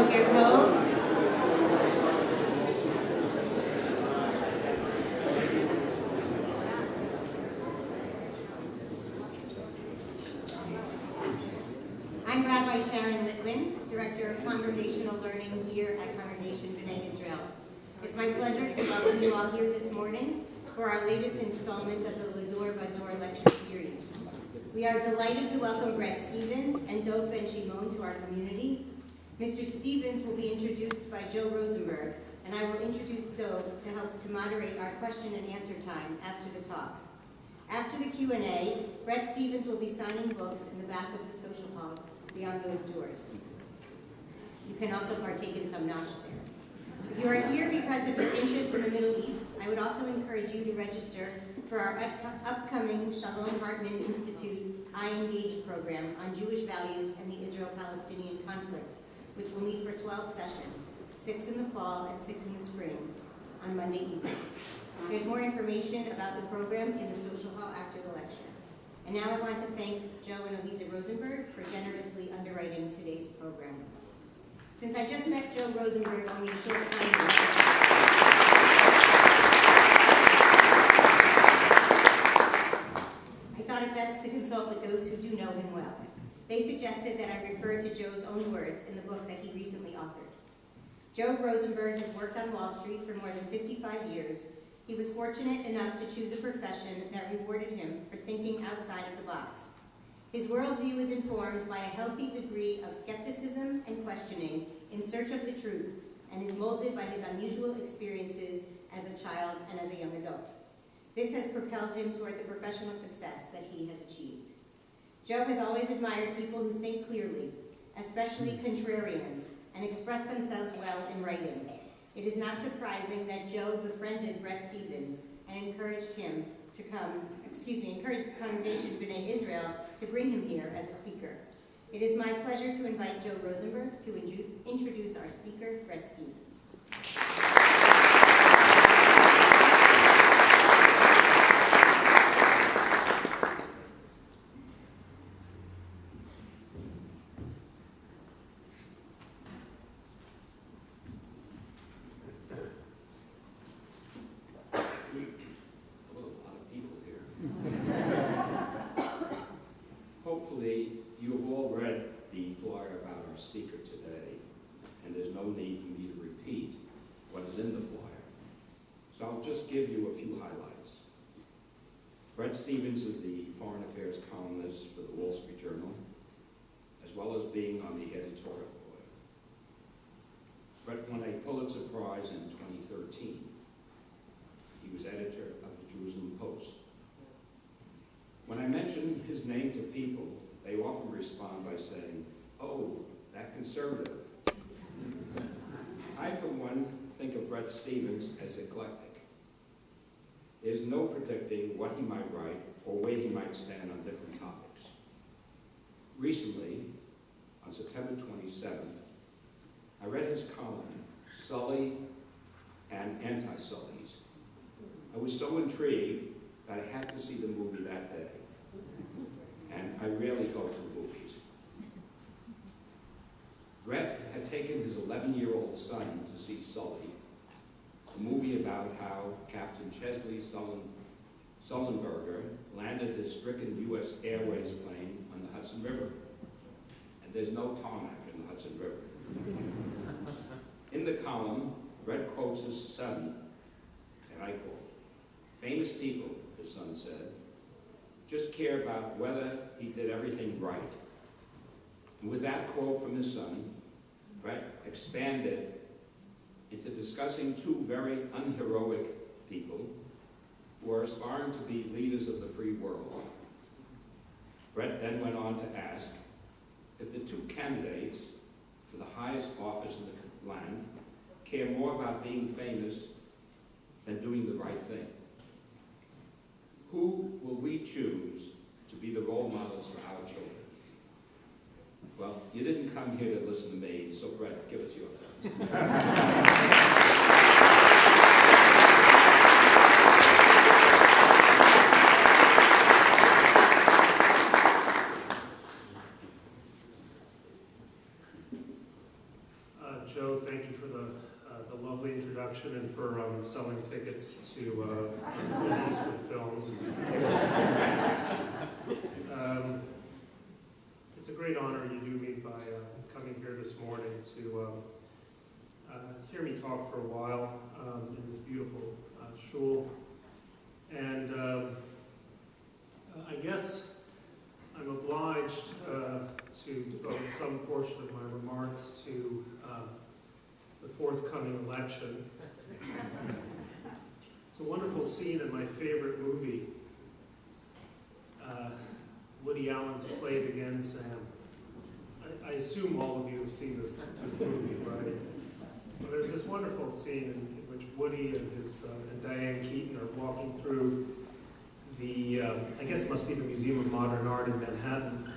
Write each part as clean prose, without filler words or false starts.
Boker Tov. I'm Rabbi Sharon Litwin, Director of Congregational Learning here at Congregation B'nai Israel. It's my pleasure to welcome you all here this morning for our latest installment of the L'Dor Vador lecture series. We are delighted to welcome Bret Stephens and Dov Ben Shimon to our community. Mr. Stephens will be introduced by Joe Rosenberg, and I will introduce Dov to help to moderate our question and answer time after the talk. After the Q&A, Bret Stephens will be signing books in the back of the social hall beyond those doors. You can also partake in some nosh there. If you are here because of your interest in the Middle East, I would also encourage you to register for our upcoming Shalom Hartman Institute I Engage program on Jewish values and the Israel-Palestinian conflict, which will meet for 12 sessions, 6 in the fall and 6 in the spring, on Monday evenings. There's more information about the program in the social hall after the lecture. And now I want to thank Joe and Elisa Rosenberg for generously underwriting today's program. Since I just met Joe Rosenberg only a short time ago, I thought it best to consult with those who do know him well. They suggested that I refer to Joe's own words in the book that he recently authored. Joe Rosenberg has worked on Wall Street for more than 55 years. He was fortunate enough to choose a profession that rewarded him for thinking outside of the box. His worldview is informed by a healthy degree of skepticism and questioning in search of the truth, and is molded by his unusual experiences as a child and as a young adult. This has propelled him toward the professional success that he has achieved. Joe has always admired people who think clearly, especially contrarians, and express themselves well in writing. It is not surprising that Joe befriended Bret Stephens and encouraged Congregation B'nai Israel to bring him here as a speaker. It is my pleasure to invite Joe Rosenberg to introduce our speaker, Bret Stephens. Hopefully, you have all read the flyer about our speaker today, and there's no need for me to repeat what is in the flyer. So I'll just give you a few highlights. Bret Stephens is the foreign affairs columnist for the Wall Street Journal, as well as being on the editorial board. Bret won a Pulitzer Prize in 2013. He was editor of the Jerusalem Post. When I mention his name to people, they often respond by saying, "Oh, that conservative." I, for one, think of Bret Stephens as eclectic. There's no predicting what he might write or where he might stand on different topics. Recently, on September 27th, I read his column, Sully and Anti-Sullies. I was so intrigued that I had to see the movie that day. And I rarely go to the movies. Bret had taken his 11-year-old son to see Sully, a movie about how Captain Chesley Sullenberger landed his stricken U.S. Airways plane on the Hudson River. And there's no tarmac in the Hudson River. In the column, Bret quotes his son, and I quote, "Famous people," his son said, "just care about whether he did everything right." And with that quote from his son, Bret expanded into discussing two very unheroic people who are aspiring to be leaders of the free world. Bret then went on to ask if the two candidates for the highest office in the land care more about being famous than doing the right thing. Who will we choose to be the role models for our children? Well, you didn't come here to listen to me, so Bret, give us your thoughts. Joe, thank you for the lovely introduction and for selling tickets to Clint Eastwood films. It's a great honor you do me by coming here this morning to hear me talk for a while in this beautiful shul. And I guess I'm obliged to devote some portion of my remarks to the forthcoming election. It's a wonderful scene in my favorite movie, Woody Allen's Play It Again, Sam. I assume all of you have seen this movie, right? Well, there's this wonderful scene in which Woody and Diane Keaton are walking through the, I guess it must be the Museum of Modern Art in Manhattan,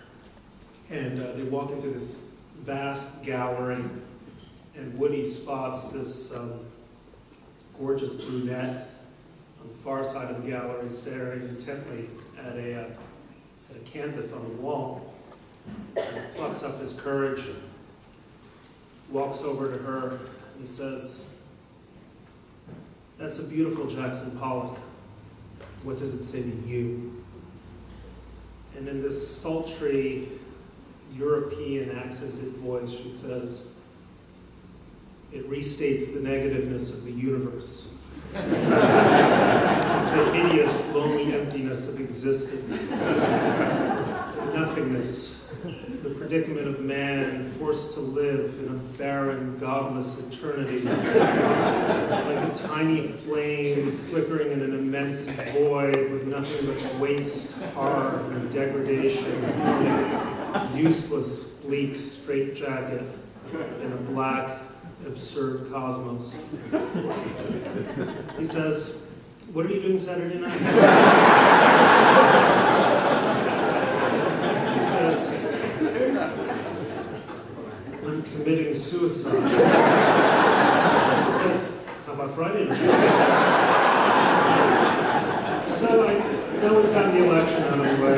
and they walk into this vast gallery, and Woody spots this gorgeous brunette on the far side of the gallery staring intently at a canvas on the wall. He plucks up his courage, walks over to her, and he says, "That's a beautiful Jackson Pollock. What does it say to you?" And in this sultry, European accented voice, she says, "It restates the negativeness of the universe, the hideous, lonely emptiness of existence, nothingness, the predicament of man forced to live in a barren, godless eternity, like a tiny flame flickering in an immense void with nothing but waste, horror, and degradation, a useless, bleak straitjacket in a black, absurd cosmos." He says, "What are you doing Saturday night?" She says, "I'm committing suicide." He says, "How about Friday night?" So now we've got the election out of the way.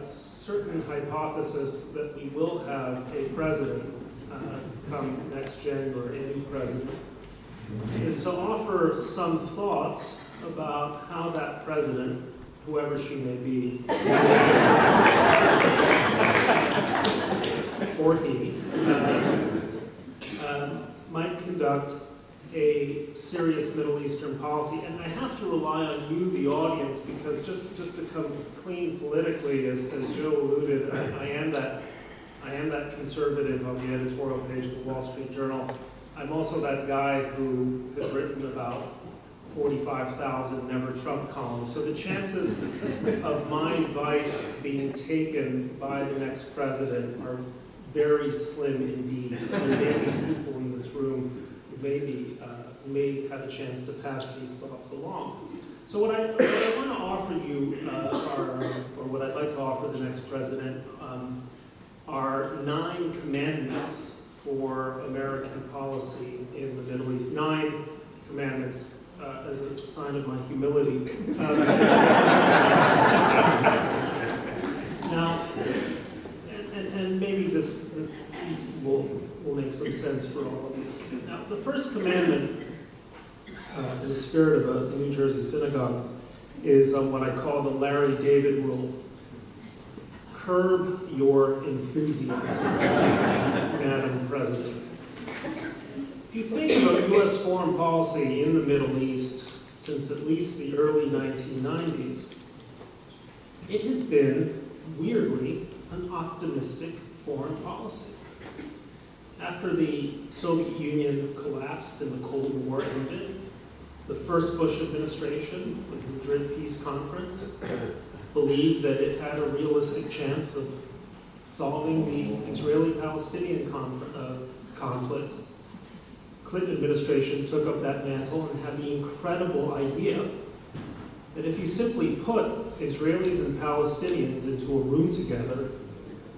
Certain hypothesis that we will have a president come next January, a new president, is to offer some thoughts about how that president, whoever she may be, or he, might conduct a serious Middle Eastern policy. And I have to rely on you, the audience, because just to come clean politically, as Joe alluded, I am that conservative on the editorial page of the Wall Street Journal. I'm also that guy who has written about 45,000 Never Trump columns. So the chances of my advice being taken by the next president are very slim indeed. There may be people in this room may have a chance to pass these thoughts along. So what I want to offer you, or what I'd like to offer the next president, are 9 commandments for American policy in the Middle East. 9 commandments as a sign of my humility. Now, and maybe these will make some sense for all of you. Now, the first commandment, in the spirit of a New Jersey synagogue, is what I call the Larry David rule. Curb your enthusiasm, Madam President. If you think about U.S. foreign policy in the Middle East since at least the early 1990s, it has been, weirdly, an optimistic foreign policy. After the Soviet Union collapsed and the Cold War ended, the first Bush administration, with the Madrid Peace Conference, believed that it had a realistic chance of solving the Israeli-Palestinian conflict. Clinton administration took up that mantle and had the incredible idea that if you simply put Israelis and Palestinians into a room together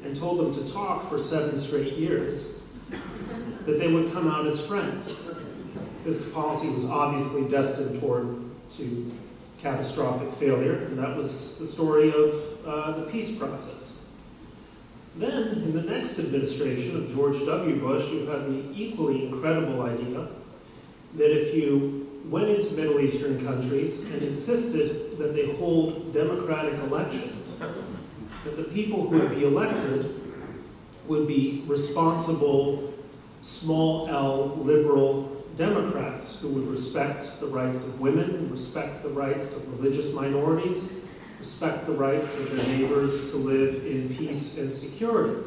and told them to talk for 7 straight years, that they would come out as friends. This policy was obviously destined to catastrophic failure, and that was the story of the peace process. Then, in the next administration of George W. Bush, you had the equally incredible idea that if you went into Middle Eastern countries and insisted that they hold democratic elections, that the people who would be elected would be responsible, small L, liberal Democrats who would respect the rights of women, respect the rights of religious minorities, respect the rights of their neighbors to live in peace and security.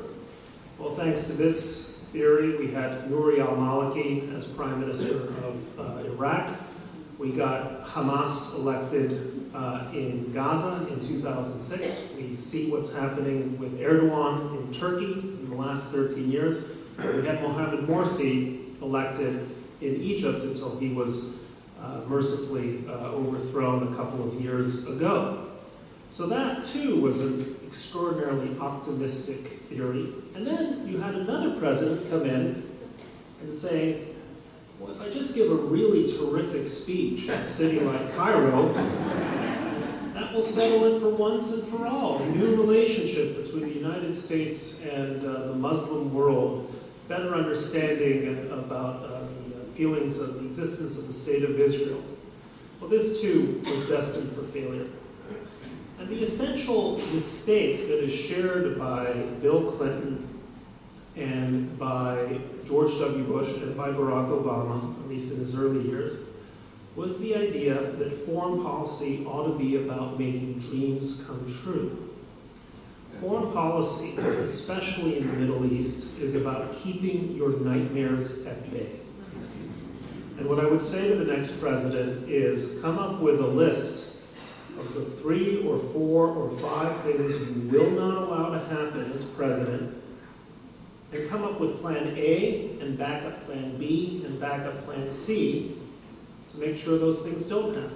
Well, thanks to this theory, we had Nouri al-Maliki as Prime Minister of Iraq. We got Hamas elected in Gaza in 2006. We see what's happening with Erdogan in Turkey in the last 13 years. We had Mohamed Morsi elected in Egypt until he was mercifully overthrown a couple of years ago. So that, too, was an extraordinarily optimistic theory. And then you had another president come in and say, well, if I just give a really terrific speech in a city like Cairo, that will settle it for once and for all. A new relationship between the United States and the Muslim world, better understanding about the feelings of the existence of the State of Israel. Well, this, too, was destined for failure. And the essential mistake that is shared by Bill Clinton and by George W. Bush and by Barack Obama, at least in his early years, was the idea that foreign policy ought to be about making dreams come true. Foreign policy, especially in the Middle East, is about keeping your nightmares at bay. And what I would say to the next president is come up with a list of the 3 or 4 or 5 things you will not allow to happen as president, and come up with plan A and backup plan B and backup plan C to make sure those things don't happen.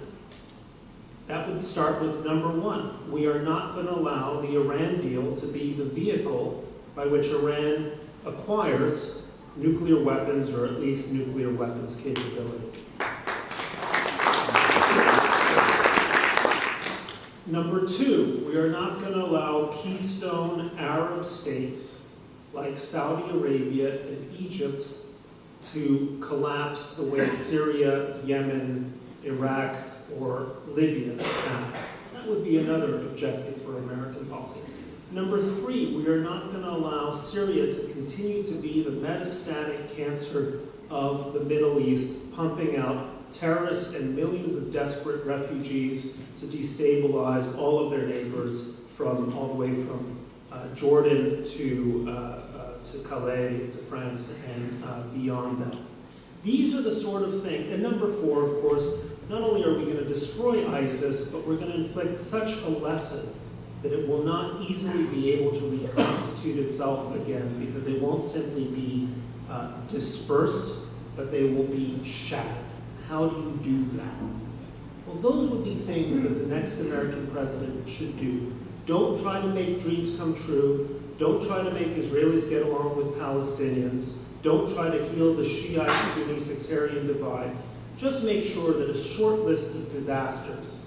That would start with number 1. We are not going to allow the Iran deal to be the vehicle by which Iran acquires nuclear weapons, or at least nuclear weapons capability. Number 2, we are not going to allow keystone Arab states like Saudi Arabia and Egypt to collapse the way Syria, Yemen, Iraq, or Libya have. That would be another objective for American policy. Number 3, we are not going to allow Syria to continue to be the metastatic cancer of the Middle East, pumping out terrorists and millions of desperate refugees to destabilize all of their neighbors from all the way from Jordan to Calais, to France, and beyond that. These are the sort of things. And number 4, of course, not only are we going to destroy ISIS, but we're going to inflict such a lesson that it will not easily be able to reconstitute itself again, because they won't simply be dispersed, but they will be shattered. How do you do that? Well, those would be things that the next American president should do. Don't try to make dreams come true. Don't try to make Israelis get along with Palestinians. Don't try to heal the Shiite-Sunni sectarian divide. Just make sure that a short list of disasters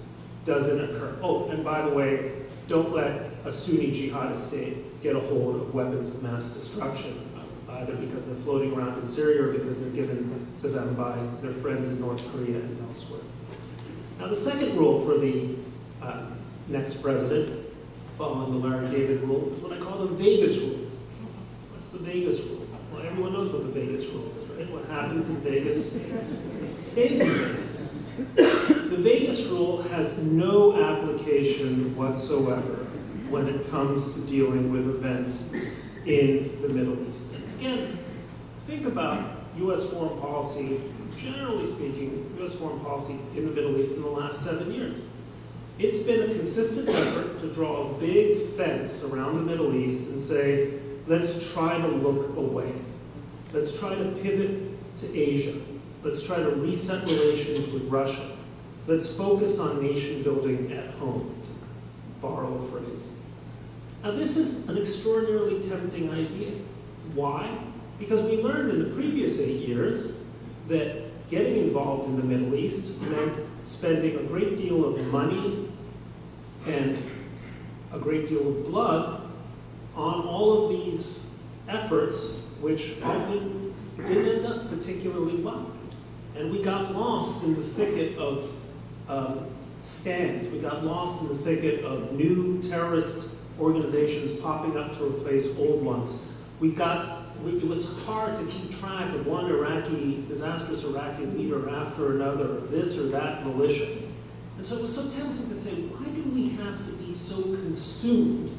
doesn't occur. Oh, and by the way, don't let a Sunni jihadist state get a hold of weapons of mass destruction, either because they're floating around in Syria or because they're given to them by their friends in North Korea and elsewhere. Now, the second rule for the next president, following the Larry David rule, is what I call the Vegas rule. What's the Vegas rule? Well, everyone knows what the Vegas rule is, right? What happens in Vegas stays in Vegas. The Vegas rule has no application whatsoever when it comes to dealing with events in the Middle East. And again, think about U.S. foreign policy, generally speaking, U.S. foreign policy in the Middle East in the last 7 years. It's been a consistent effort to draw a big fence around the Middle East and say, let's try to look away. Let's try to pivot to Asia. Let's try to reset relations with Russia. Let's focus on nation building at home, to borrow a phrase. Now, this is an extraordinarily tempting idea. Why? Because we learned in the previous 8 years that getting involved in the Middle East meant spending a great deal of money and a great deal of blood on all of these efforts, which often didn't end up particularly well. And we got lost in the thicket of stands. We got lost in the thicket of new terrorist organizations popping up to replace old ones. It was hard to keep track of one disastrous Iraqi leader after another, this or that militia. And so it was so tempting to say, why do we have to be so consumed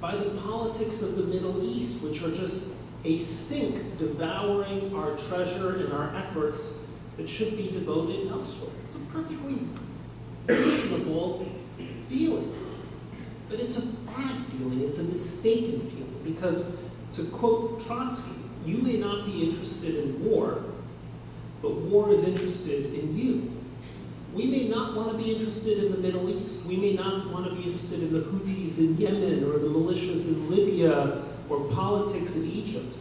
by the politics of the Middle East, which are just a sink devouring our treasure and our efforts that should be devoted elsewhere? It's a perfectly reasonable feeling. But it's a bad feeling, it's a mistaken feeling, because to quote Trotsky, you may not be interested in war, but war is interested in you. We may not want to be interested in the Middle East. We may not want to be interested in the Houthis in Yemen or the militias in Libya or politics in Egypt.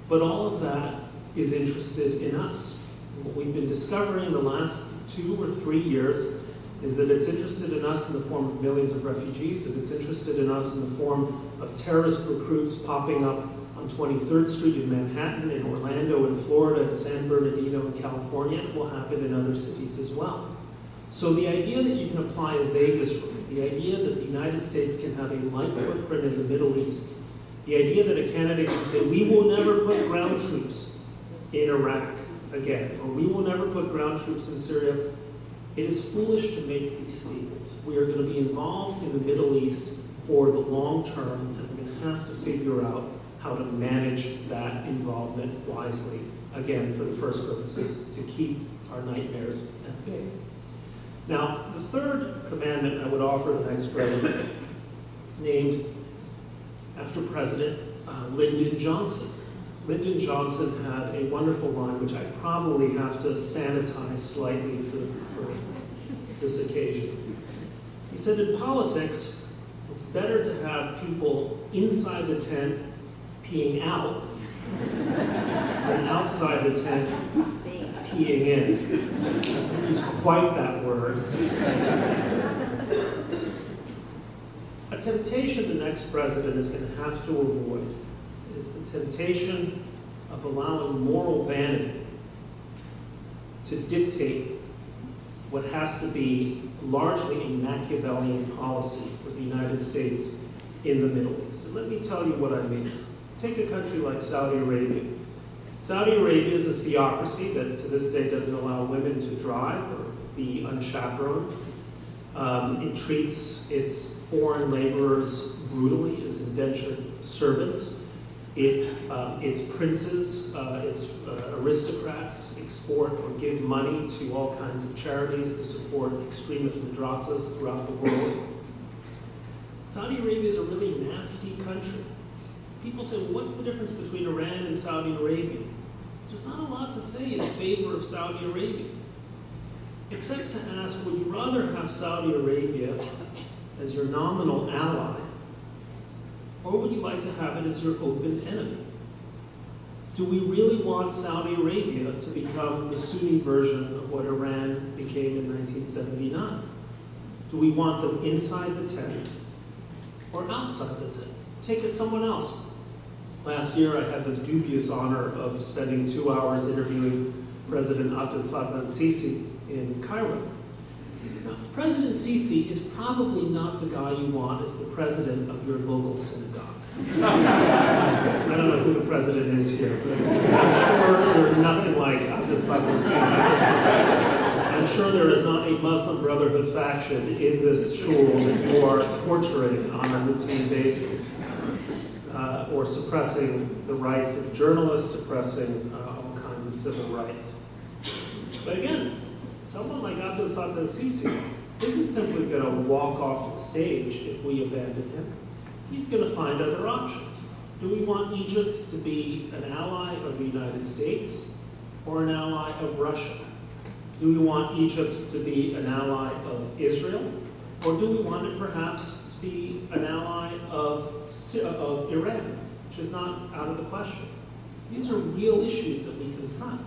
But all of that is interested in us. And what we've been discovering the last 2 or 3 years is that it's interested in us in the form of millions of refugees, that it's interested in us in the form of terrorist recruits popping up on 23rd Street in Manhattan, in Orlando, in Florida, in San Bernardino, in California. It will happen in other cities as well. So the idea that you can apply a Vegas rule, the idea that the United States can have a light footprint in the Middle East, the idea that a candidate can say, we will never put ground troops in Iraq again, or we will never put ground troops in Syria, it is foolish to make these statements. We are going to be involved in the Middle East for the long term, and we're going to have to figure out how to manage that involvement wisely, again, for the first purposes, to keep our nightmares at bay. Now, the third commandment I would offer the next president is named after President Lyndon Johnson. Lyndon Johnson had a wonderful line, which I probably have to sanitize slightly for this occasion. He said, in politics, it's better to have people inside the tent peeing out than outside the tent peeing in. I didn't use quite that word. A temptation the next president is going to have to avoid is the temptation of allowing moral vanity to dictate what has to be largely a Machiavellian policy for the United States in the Middle East. And let me tell you what I mean. Take a country like Saudi Arabia. Saudi Arabia is a theocracy that to this day doesn't allow women to drive or be unchaperoned. It treats its foreign laborers brutally as indentured servants. Its princes, its aristocrats export or give money to all kinds of charities to support extremist madrasas throughout the world. Saudi Arabia is a really nasty country. People say, well, what's the difference between Iran and Saudi Arabia? There's not a lot to say in favor of Saudi Arabia, except to ask, would you rather have Saudi Arabia as your nominal ally, or would you like to have it as your open enemy? Do we really want Saudi Arabia to become the Sunni version of what Iran became in 1979? Do we want them inside the tent or outside the tent? Take it someone else. Last year I had the dubious honor of spending 2 hours interviewing President Abdel Fattah al-Sisi in Cairo. Now, President Sisi is probably not the guy you want as the president of your local synagogue. I don't know who the president is here, but I'm sure you're nothing like Abdel Fattah al-Sisi. I'm sure there is not a Muslim Brotherhood faction in this shul that you are torturing on a routine basis, or suppressing the rights of journalists, suppressing all kinds of civil rights. But again, someone like Abdel Fattah al-Sisi isn't simply going to walk off the stage if we abandon him. He's going to find other options. Do we want Egypt to be an ally of the United States or an ally of Russia? Do we want Egypt to be an ally of Israel? Or do we want it perhaps to be an ally of Iran, which is not out of the question? These are real issues that we confront.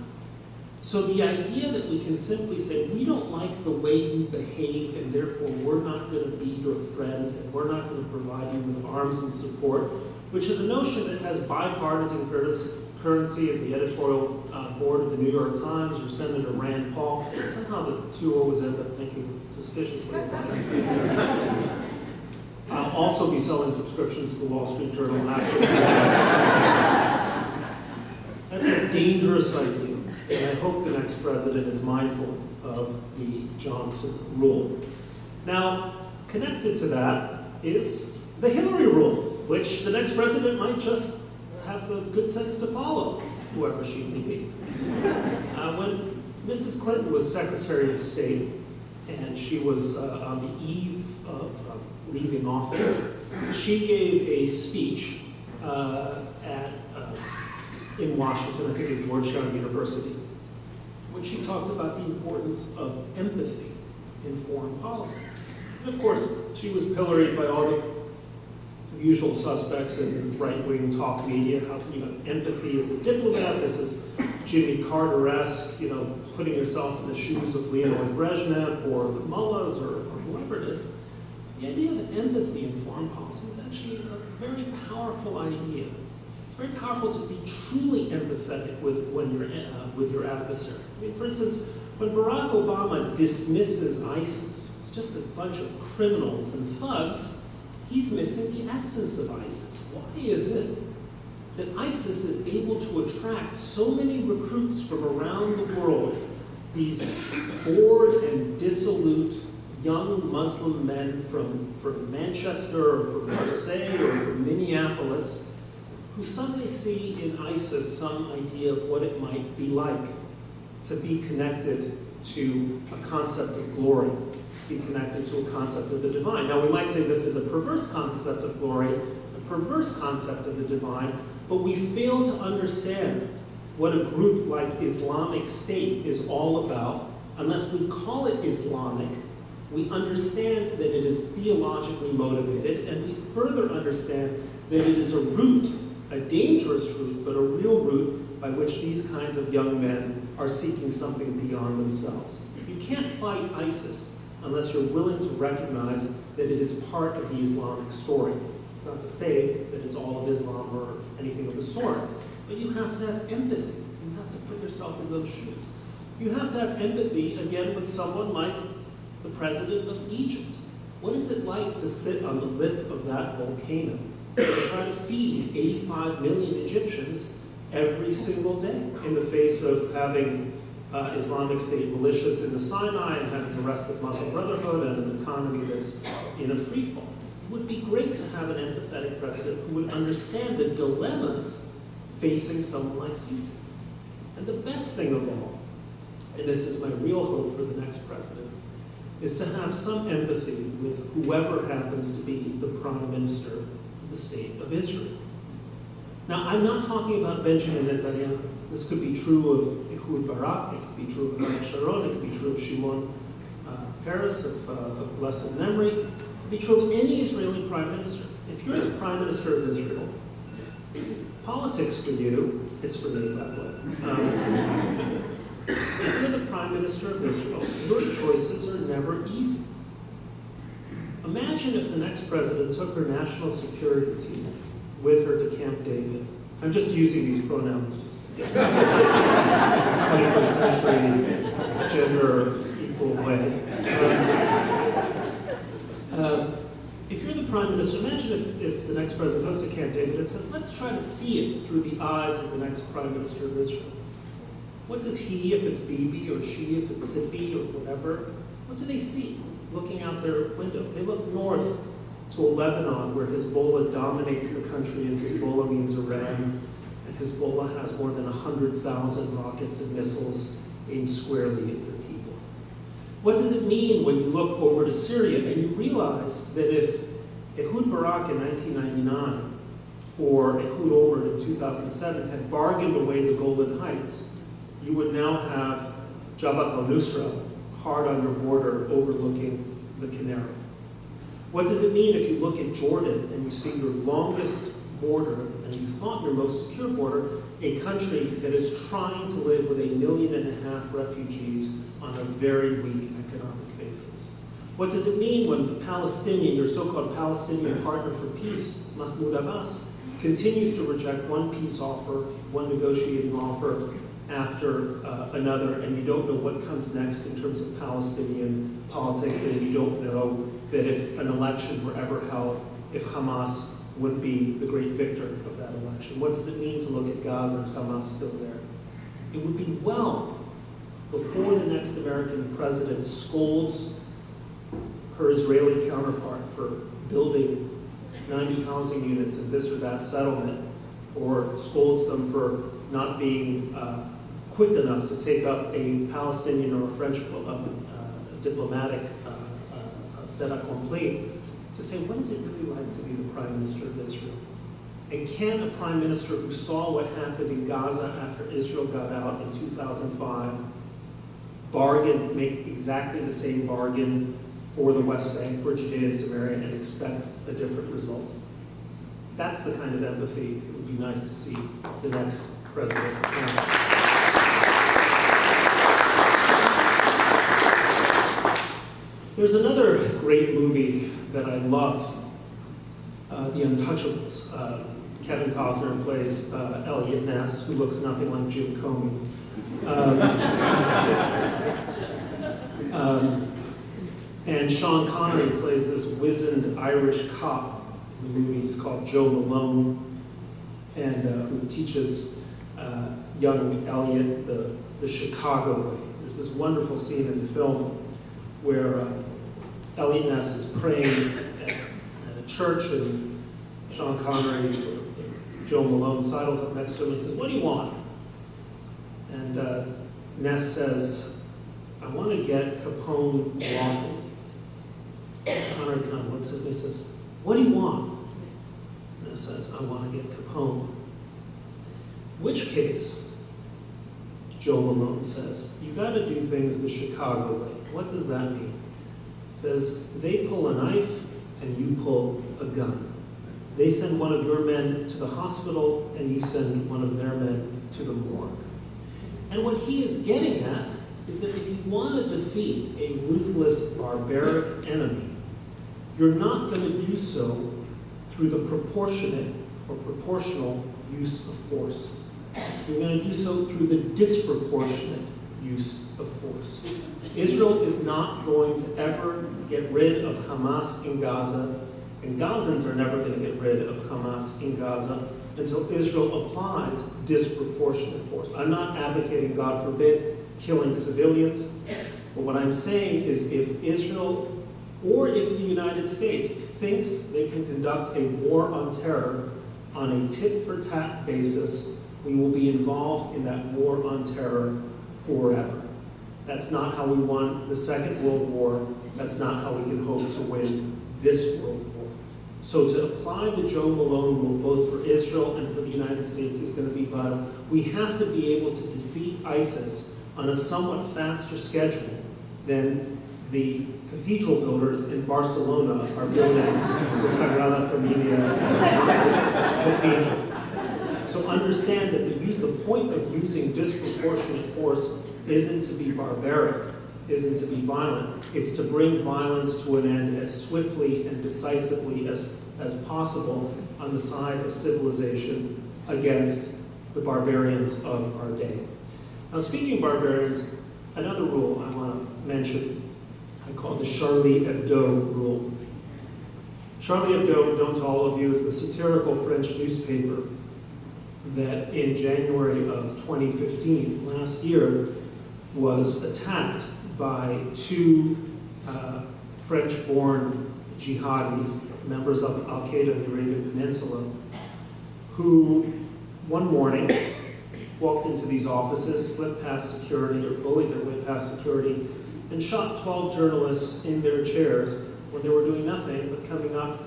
So the idea that we can simply say, we don't like the way you behave, and therefore we're not going to be your friend, and we're not going to provide you with arms and support, which is a notion that has bipartisan currency at the editorial board of the New York Times or Senator Rand Paul. Somehow the two always end up thinking suspiciously alike. I'll also be selling subscriptions to the Wall Street Journal after this. That's a dangerous idea, and I hope the next president is mindful of the Johnson rule. Now, connected to that is the Hillary rule, which the next president might just have the good sense to follow, whoever she may be. When Mrs. Clinton was Secretary of State, and she was on the eve of leaving office, she gave a speech in Washington, I think at Georgetown University, when she talked about the importance of empathy in foreign policy. And of course, she was pilloried by all the usual suspects in right-wing talk media. How can you have empathy as a diplomat? This is Jimmy Carter-esque, putting yourself in the shoes of Leonid Brezhnev or the mullahs or whoever it is. The idea of empathy in foreign policy is actually a very powerful idea. It's very powerful to be truly empathetic with your adversary. I mean, for instance, when Barack Obama dismisses ISIS, it's just a bunch of criminals and thugs, he's missing the essence of ISIS. Why is it that ISIS is able to attract so many recruits from around the world, these bored and dissolute young Muslim men from Manchester or from Marseille or from Minneapolis, who suddenly see in ISIS some idea of what it might be like to be connected to a concept of glory, be connected to a concept of the divine. Now, we might say this is a perverse concept of glory, a perverse concept of the divine, but we fail to understand what a group like Islamic State is all about. Unless we call it Islamic, we understand that it is theologically motivated, and we further understand that it is a route, a dangerous route, but a real route by which these kinds of young men are seeking something beyond themselves. You can't fight ISIS unless you're willing to recognize that it is part of the Islamic story. It's not to say that it's all of Islam or anything of the sort, but you have to have empathy. You have to put yourself in those shoes. You have to have empathy, again, with someone like the president of Egypt. What is it like to sit on the lip of that volcano and try to feed 85 million Egyptians every single day in the face of having Islamic State militias in the Sinai and having the rest of Muslim Brotherhood and an economy that's in a free fall? It would be great to have an empathetic president who would understand the dilemmas facing someone like Sisi. And the best thing of all, and this is my real hope for the next president, is to have some empathy with whoever happens to be the prime minister of the state of Israel. Now, I'm not talking about Benjamin Netanyahu. This could be true of Ehud Barak, it could be true of Ariel Sharon, it could be true of Shimon Peres of blessed memory, it could be true of any Israeli prime minister. If you're the prime minister of Israel, politics for you, it's for me, by the way. If you're the prime minister of Israel, your choices are never easy. Imagine if the next president took her national security team with her to Camp David. I'm just using these pronouns, just 21st century gender equal way. If you're the prime minister, imagine if the next president goes to Camp David and says, let's try to see it through the eyes of the next prime minister of Israel. What does he, if it's Bibi, or she, if it's Sippy, or whatever, what do they see looking out their window? They look north to Lebanon, where Hezbollah dominates the country, and Hezbollah means Iran, and Hezbollah has more than 100,000 rockets and missiles aimed squarely at their people. What does it mean when you look over to Syria and you realize that if Ehud Barak in 1999 or Ehud Olmert in 2007 had bargained away the Golan Heights, you would now have Jabhat al-Nusra hard on your border overlooking the Canary. What does it mean if you look at Jordan and you see your longest border, and you thought your most secure border, a country that is trying to live with 1.5 million refugees on a very weak economic basis. What does it mean when the Palestinian, your so-called Palestinian partner for peace, Mahmoud Abbas, continues to reject one peace offer, one negotiating offer after another, and you don't know what comes next in terms of Palestinian politics, and you don't know that if an election were ever held, if Hamas would be the great victor of that election? What does it mean to look at Gaza and Hamas still there? It would be well before the next American president scolds her Israeli counterpart for building 90 housing units in this or that settlement, or scolds them for not being quick enough to take up a Palestinian or a French diplomatic fait accompli, to say, what is it really like to be the Prime Minister of Israel? And can a Prime Minister who saw what happened in Gaza after Israel got out in 2005 make exactly the same bargain for the West Bank, for Judea and Samaria, and expect a different result? That's the kind of empathy it would be nice to see the next president have. There's another great movie that I love, The Untouchables. Kevin Costner plays Elliot Ness, who looks nothing like Jim Comey. And Sean Connery plays this wizened Irish cop in the movie. He's called Joe Malone, and who teaches young Elliot the Chicago way. There's this wonderful scene in the film where Elliot Ness is praying at a church, and Sean Connery, Joe Malone, sidles up next to him and says, "What do you want?" And Ness says, "I want to get Capone lawfully." Connery kind of looks at me and says, "What do you want?" Ness says, "I want to get Capone." Which case, Joe Malone says, "You got to do things the Chicago way." What does that mean? He says, they pull a knife and you pull a gun. They send one of your men to the hospital and you send one of their men to the morgue. And what he is getting at is that if you want to defeat a ruthless, barbaric enemy, you're not going to do so through the proportionate or proportional use of force. You're going to do so through the disproportionate use of force. Israel is not going to ever get rid of Hamas in Gaza, and Gazans are never going to get rid of Hamas in Gaza until Israel applies disproportionate force. I'm not advocating, God forbid, killing civilians, but what I'm saying is if Israel or if the United States thinks they can conduct a war on terror on a tit-for-tat basis, we will be involved in that war on terror forever. That's not how we won the Second World War. That's not how we can hope to win this World War. So to apply the Joe Malone rule both for Israel and for the United States is going to be vital. We have to be able to defeat ISIS on a somewhat faster schedule than the cathedral builders in Barcelona are building the Sagrada Familia Cathedral. So understand that the point of using disproportionate force isn't to be barbaric, isn't to be violent. It's to bring violence to an end as swiftly and decisively as possible on the side of civilization against the barbarians of our day. Now, speaking of barbarians, another rule I want to mention, I call the Charlie Hebdo rule. Charlie Hebdo, known to all of you, is the satirical French newspaper that in January of 2015, last year, was attacked by two French-born jihadis, members of Al-Qaeda in the Arabian Peninsula, who one morning walked into these offices, slipped past security or bullied their way past security, and shot 12 journalists in their chairs when they were doing nothing but coming up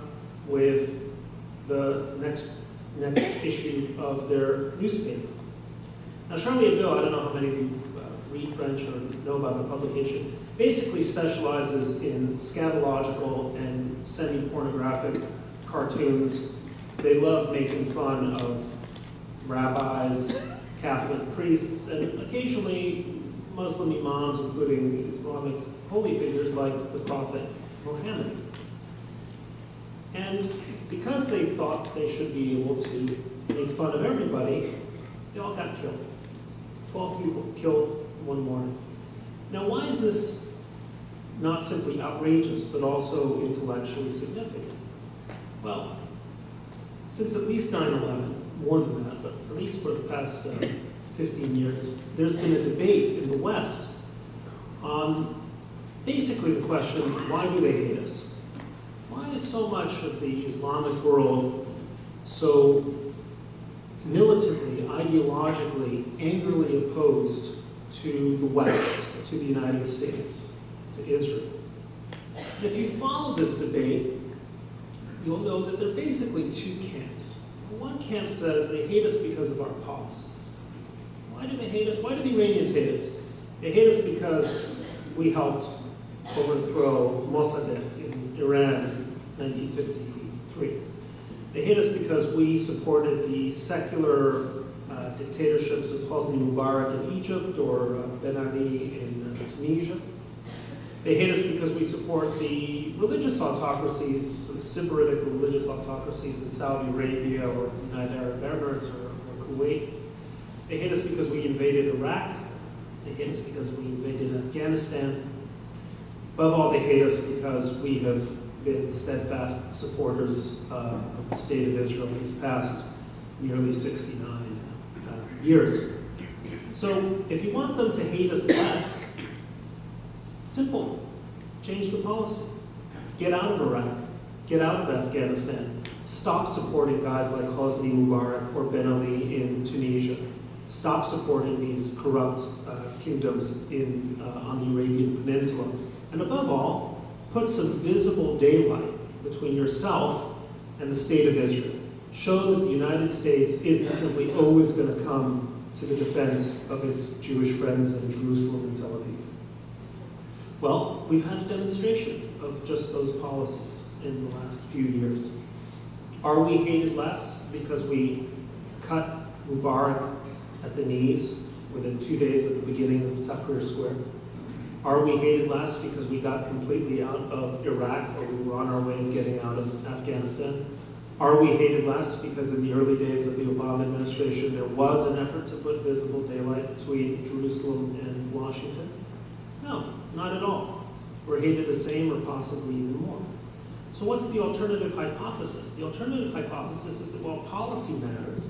with the next issue of their newspaper. Now, Charlie Hebdo, I don't know how many of you read French or know about the publication, basically specializes in scatological and semi-pornographic cartoons They love making fun of rabbis, Catholic priests, and occasionally Muslim imams, including Islamic holy figures like the Prophet Muhammad. And because they thought they should be able to make fun of everybody, they all got killed. 12 people killed one morning. Now, why is this not simply outrageous, but also intellectually significant? Well, since at least 9/11, more than that, but at least for the past 15 years, there's been a debate in the West on basically the question, why do they hate us? Why is so much of the Islamic world so militantly, ideologically, angrily opposed to the West, to the United States, to Israel? And if you follow this debate, you'll know that there are basically two camps. One camp says they hate us because of our policies. Why do they hate us? Why do the Iranians hate us? They hate us because we helped overthrow Mossadegh in Iran in 1953. They hate us because we supported the secular dictatorships of Hosni Mubarak in Egypt or Ben Ali in Tunisia. They hate us because we support the religious autocracies, the Sybaritic religious autocracies in Saudi Arabia or the United Arab Emirates or Kuwait. They hate us because we invaded Iraq. They hate us because we invaded Afghanistan. Above all, they hate us because we have been steadfast supporters of the state of Israel these past nearly 69 years. So if you want them to hate us less, simple, change the policy. Get out of Iraq, get out of Afghanistan, stop supporting guys like Hosni Mubarak or Ben Ali in Tunisia. Stop supporting these corrupt kingdoms on the Arabian Peninsula. And above all, put some visible daylight between yourself and the state of Israel. Show that the United States isn't simply always going to come to the defense of its Jewish friends in Jerusalem and Tel Aviv. Well, we've had a demonstration of just those policies in the last few years. Are we hated less because we cut Mubarak at the knees within 2 days at the beginning of Tahrir Square? Are we hated less because we got completely out of Iraq or we were on our way of getting out of Afghanistan? Are we hated less because in the early days of the Obama administration there was an effort to put visible daylight between Jerusalem and Washington? No, not at all. We're hated the same or possibly even more. So what's the alternative hypothesis? The alternative hypothesis is that while policy matters,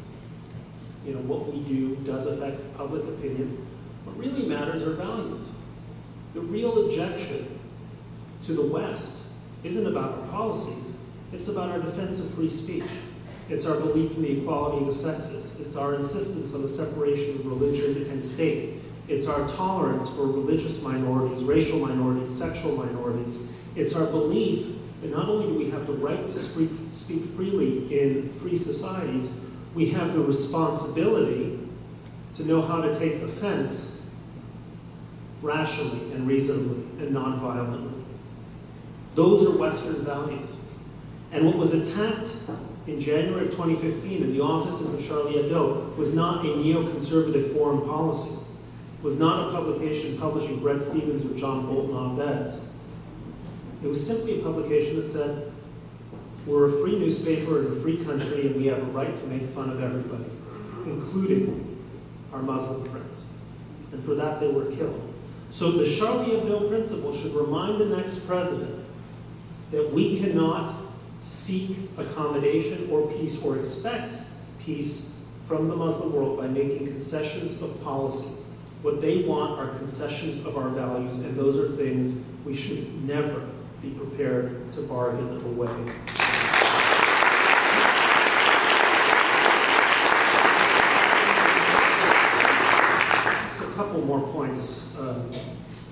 what we do does affect public opinion, what really matters are values. The real objection to the West isn't about our policies, it's about our defense of free speech. It's our belief in the equality of the sexes. It's our insistence on the separation of religion and state. It's our tolerance for religious minorities, racial minorities, sexual minorities. It's our belief that not only do we have the right to speak freely in free societies, we have the responsibility to know how to take offense rationally and reasonably and non-violently. Those are Western values. And what was attacked in January of 2015 in the offices of Charlie Hebdo was not a neoconservative foreign policy, was not a publication publishing Bret Stephens or John Bolton op-eds. It was simply a publication that said, we're a free newspaper in a free country and we have a right to make fun of everybody, including our Muslim friends. And for that they were killed. So the Charlie Hebdo principle should remind the next president that we cannot seek accommodation or peace or expect peace from the Muslim world by making concessions of policy. What they want are concessions of our values, and those are things we should never be prepared to bargain away. Just a couple more points,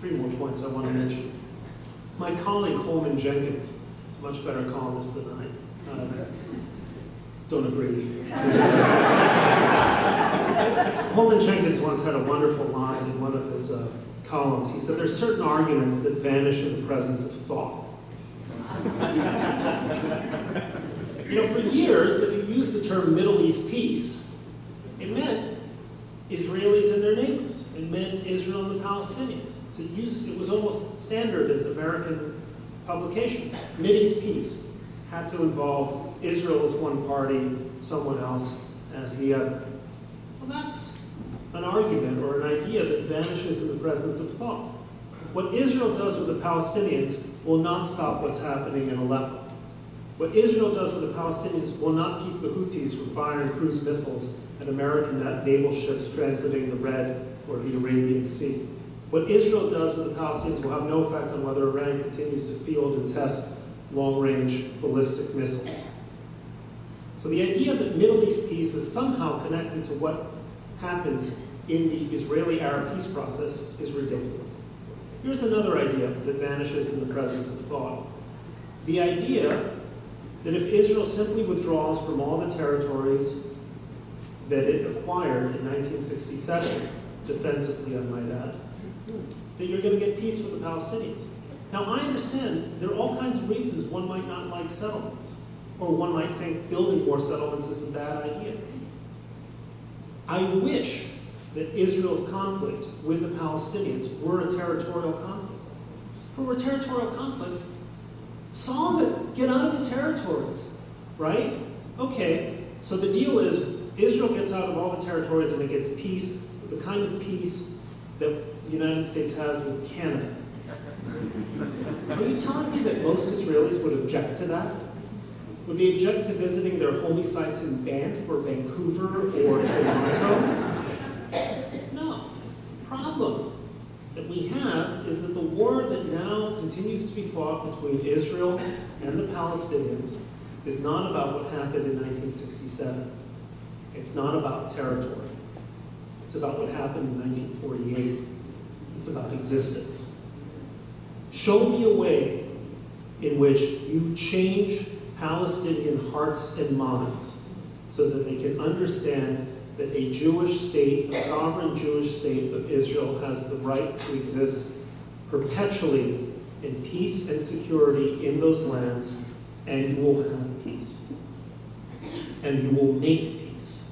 3 more points I want to mention. My colleague Holman Jenkins, a much better columnist than I. Don't agree. Holman Jenkins once had a wonderful line in one of his columns. He said, there's certain arguments that vanish in the presence of thought. For years, if you used the term Middle East peace, it meant Israelis and their neighbors. It meant Israel and the Palestinians. It was almost standard in American publications. Mideast peace had to involve Israel as one party, someone else as the other. Well, that's an argument or an idea that vanishes in the presence of thought. What Israel does with the Palestinians will not stop what's happening in Aleppo. What Israel does with the Palestinians will not keep the Houthis from firing cruise missiles at American naval ships transiting the Red or the Arabian Sea. What Israel does with the Palestinians will have no effect on whether Iran continues to field and test long-range ballistic missiles. So the idea that Middle East peace is somehow connected to what happens in the Israeli-Arab peace process is ridiculous. Here's another idea that vanishes in the presence of thought. The idea that if Israel simply withdraws from all the territories that it acquired in 1967, defensively I might add, that you're going to get peace with the Palestinians. Now I understand there are all kinds of reasons one might not like settlements, or one might think building more settlements is a bad idea. I wish that Israel's conflict with the Palestinians were a territorial conflict. If it were a territorial conflict, solve it. Get out of the territories, right? Okay, so the deal is Israel gets out of all the territories and it gets peace, the kind of peace that the United States has with Canada. Are you telling me that most Israelis would object to that? Would they object to visiting their holy sites in Banff or Vancouver or Toronto? No. The problem that we have is that the war that now continues to be fought between Israel and the Palestinians is not about what happened in 1967. It's not about territory. It's about what happened in 1948. It's about existence. Show me a way in which you change Palestinian hearts and minds so that they can understand that a Jewish state, a sovereign Jewish state of Israel has the right to exist perpetually in peace and security in those lands, and you will have peace. And you will make peace.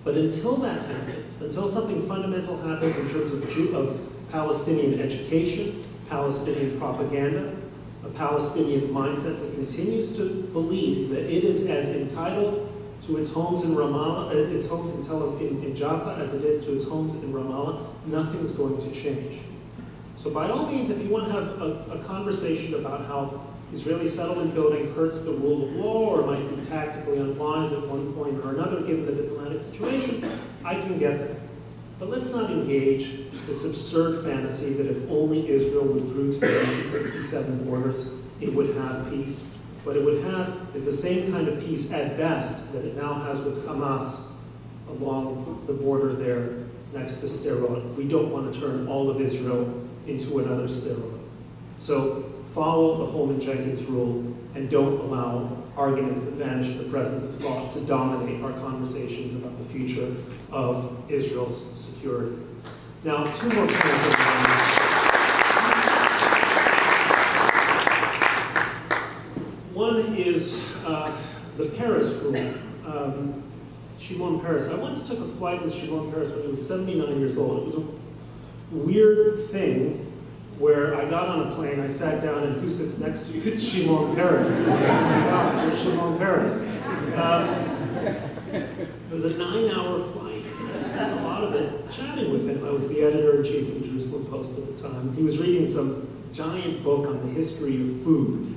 But until that happens, until something fundamental happens in terms of Palestinian education, Palestinian propaganda, a Palestinian mindset that continues to believe that it is as entitled to its homes in Ramallah, its homes in Jaffa as it is to its homes in Ramallah, nothing's going to change. So by all means, if you want to have a conversation about how Israeli settlement building hurts the rule of law or might be tactically unwise at one point or another given the diplomatic situation, I can get that. But let's not engage this absurd fantasy that if only Israel withdrew to the 1967 borders, it would have peace. What it would have is the same kind of peace at best that it now has with Hamas along the border there next to Sderot. We don't want to turn all of Israel into another Sderot. So follow the Holman-Jenkins rule and don't allow arguments that vanish in the presence of thought to dominate our conversations about the future of Israel's security. Now, two more points. One is the Peres rule. Shimon Peres. I once took a flight with Shimon Peres when he was 79 years old. It was a weird thing where I got on a plane, I sat down, and who sits next to you? It's Shimon Peres. Oh my God, there's Shimon Peres. It was a 9-hour flight, and I spent a lot of it chatting with him. I was the editor-in-chief of the Jerusalem Post at the time. He was reading some giant book on the history of food.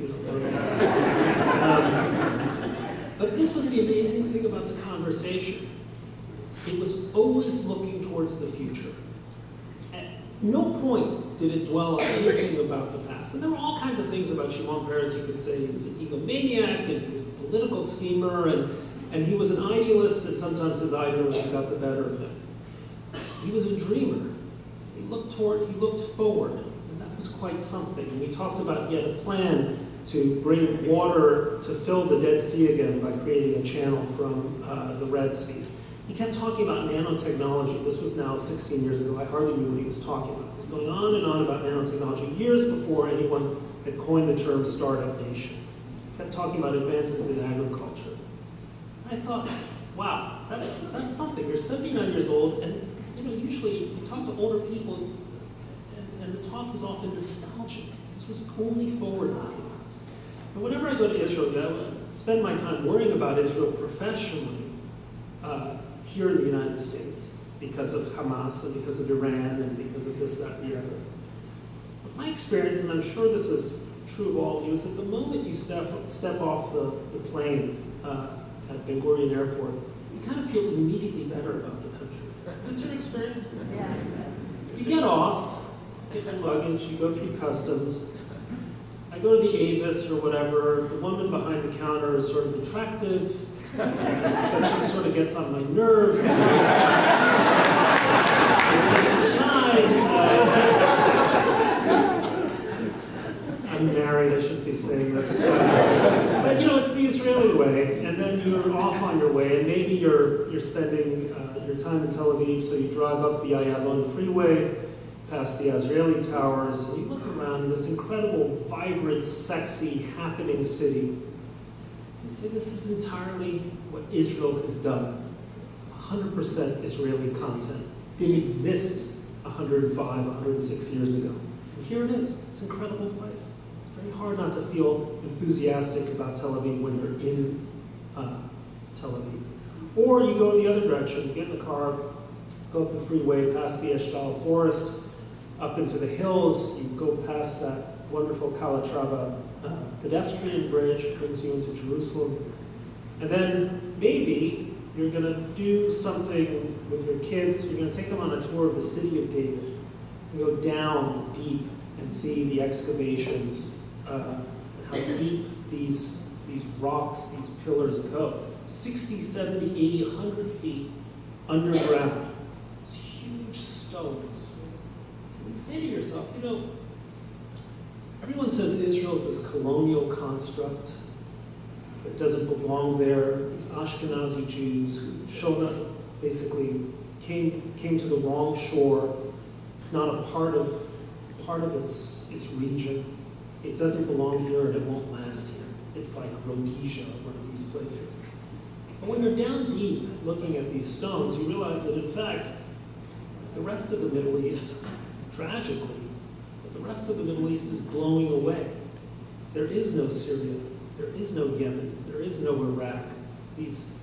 But this was the amazing thing about the conversation. It was always looking towards the future. At no point did it dwell on anything about the past. And there were all kinds of things about Shimon Peres. You could say he was an egomaniac, and he was a political schemer, and he was an idealist, and sometimes his idealism got the better of him. He was a dreamer. He looked forward, and that was quite something. And we talked about he had a plan to bring water to fill the Dead Sea again by creating a channel from the Red Sea. He kept talking about nanotechnology. This was now 16 years ago. I hardly knew what he was talking about. He was going on and on about nanotechnology years before anyone had coined the term startup nation. He kept talking about advances in agriculture. I thought, wow, that's something. You're 79 years old, and usually you talk to older people, and the talk is often nostalgic. This was only forward-looking. But whenever I go to Israel, I spend my time worrying about Israel professionally here in the United States because of Hamas and because of Iran and because of this, that, and the other. But my experience, and I'm sure this is true of all of you, is that the moment you step off the plane at Ben Gurion Airport, you kind of feel immediately better about the country. Is this your experience? Yeah. You get off, get your luggage, you go through customs. I go to the Avis or whatever. The woman behind the counter is sort of attractive, but she sort of gets on my nerves. And I can't decide. I'm married, I shouldn't be saying this. But it's the Israeli way, and then you're off on your way, and maybe you're spending your time in Tel Aviv, so you drive up the Ayalon freeway, past the Azrieli towers, and you look around in this incredible, vibrant, sexy, happening city. You say, this is entirely what Israel has done. 100% Israeli content. Didn't exist 105, 106 years ago. And here it is. It's an incredible place. It's very hard not to feel enthusiastic about Tel Aviv when you're in Tel Aviv. Or you go in the other direction. You get in the car, go up the freeway, past the Eshtal forest, up into the hills. You go past that wonderful Calatrava pedestrian bridge, brings you into Jerusalem. And then maybe you're going to do something with your kids. You're going to take them on a tour of the city of David. You go down deep and see the excavations, and how deep these rocks, these pillars go. 60, 70, 80, 100 feet underground. These huge stones. And you say to yourself, everyone says Israel's this colonial construct that doesn't belong there. These Ashkenazi Jews who've shown up, basically came to the wrong shore. It's not a part of its region. It doesn't belong here and it won't last here. It's like Rhodesia, one of these places. But when you're down deep looking at these stones, you realize that in fact, the rest of the Middle East, tragically, the rest of the Middle East is blowing away. There is no Syria, there is no Yemen, there is no Iraq. These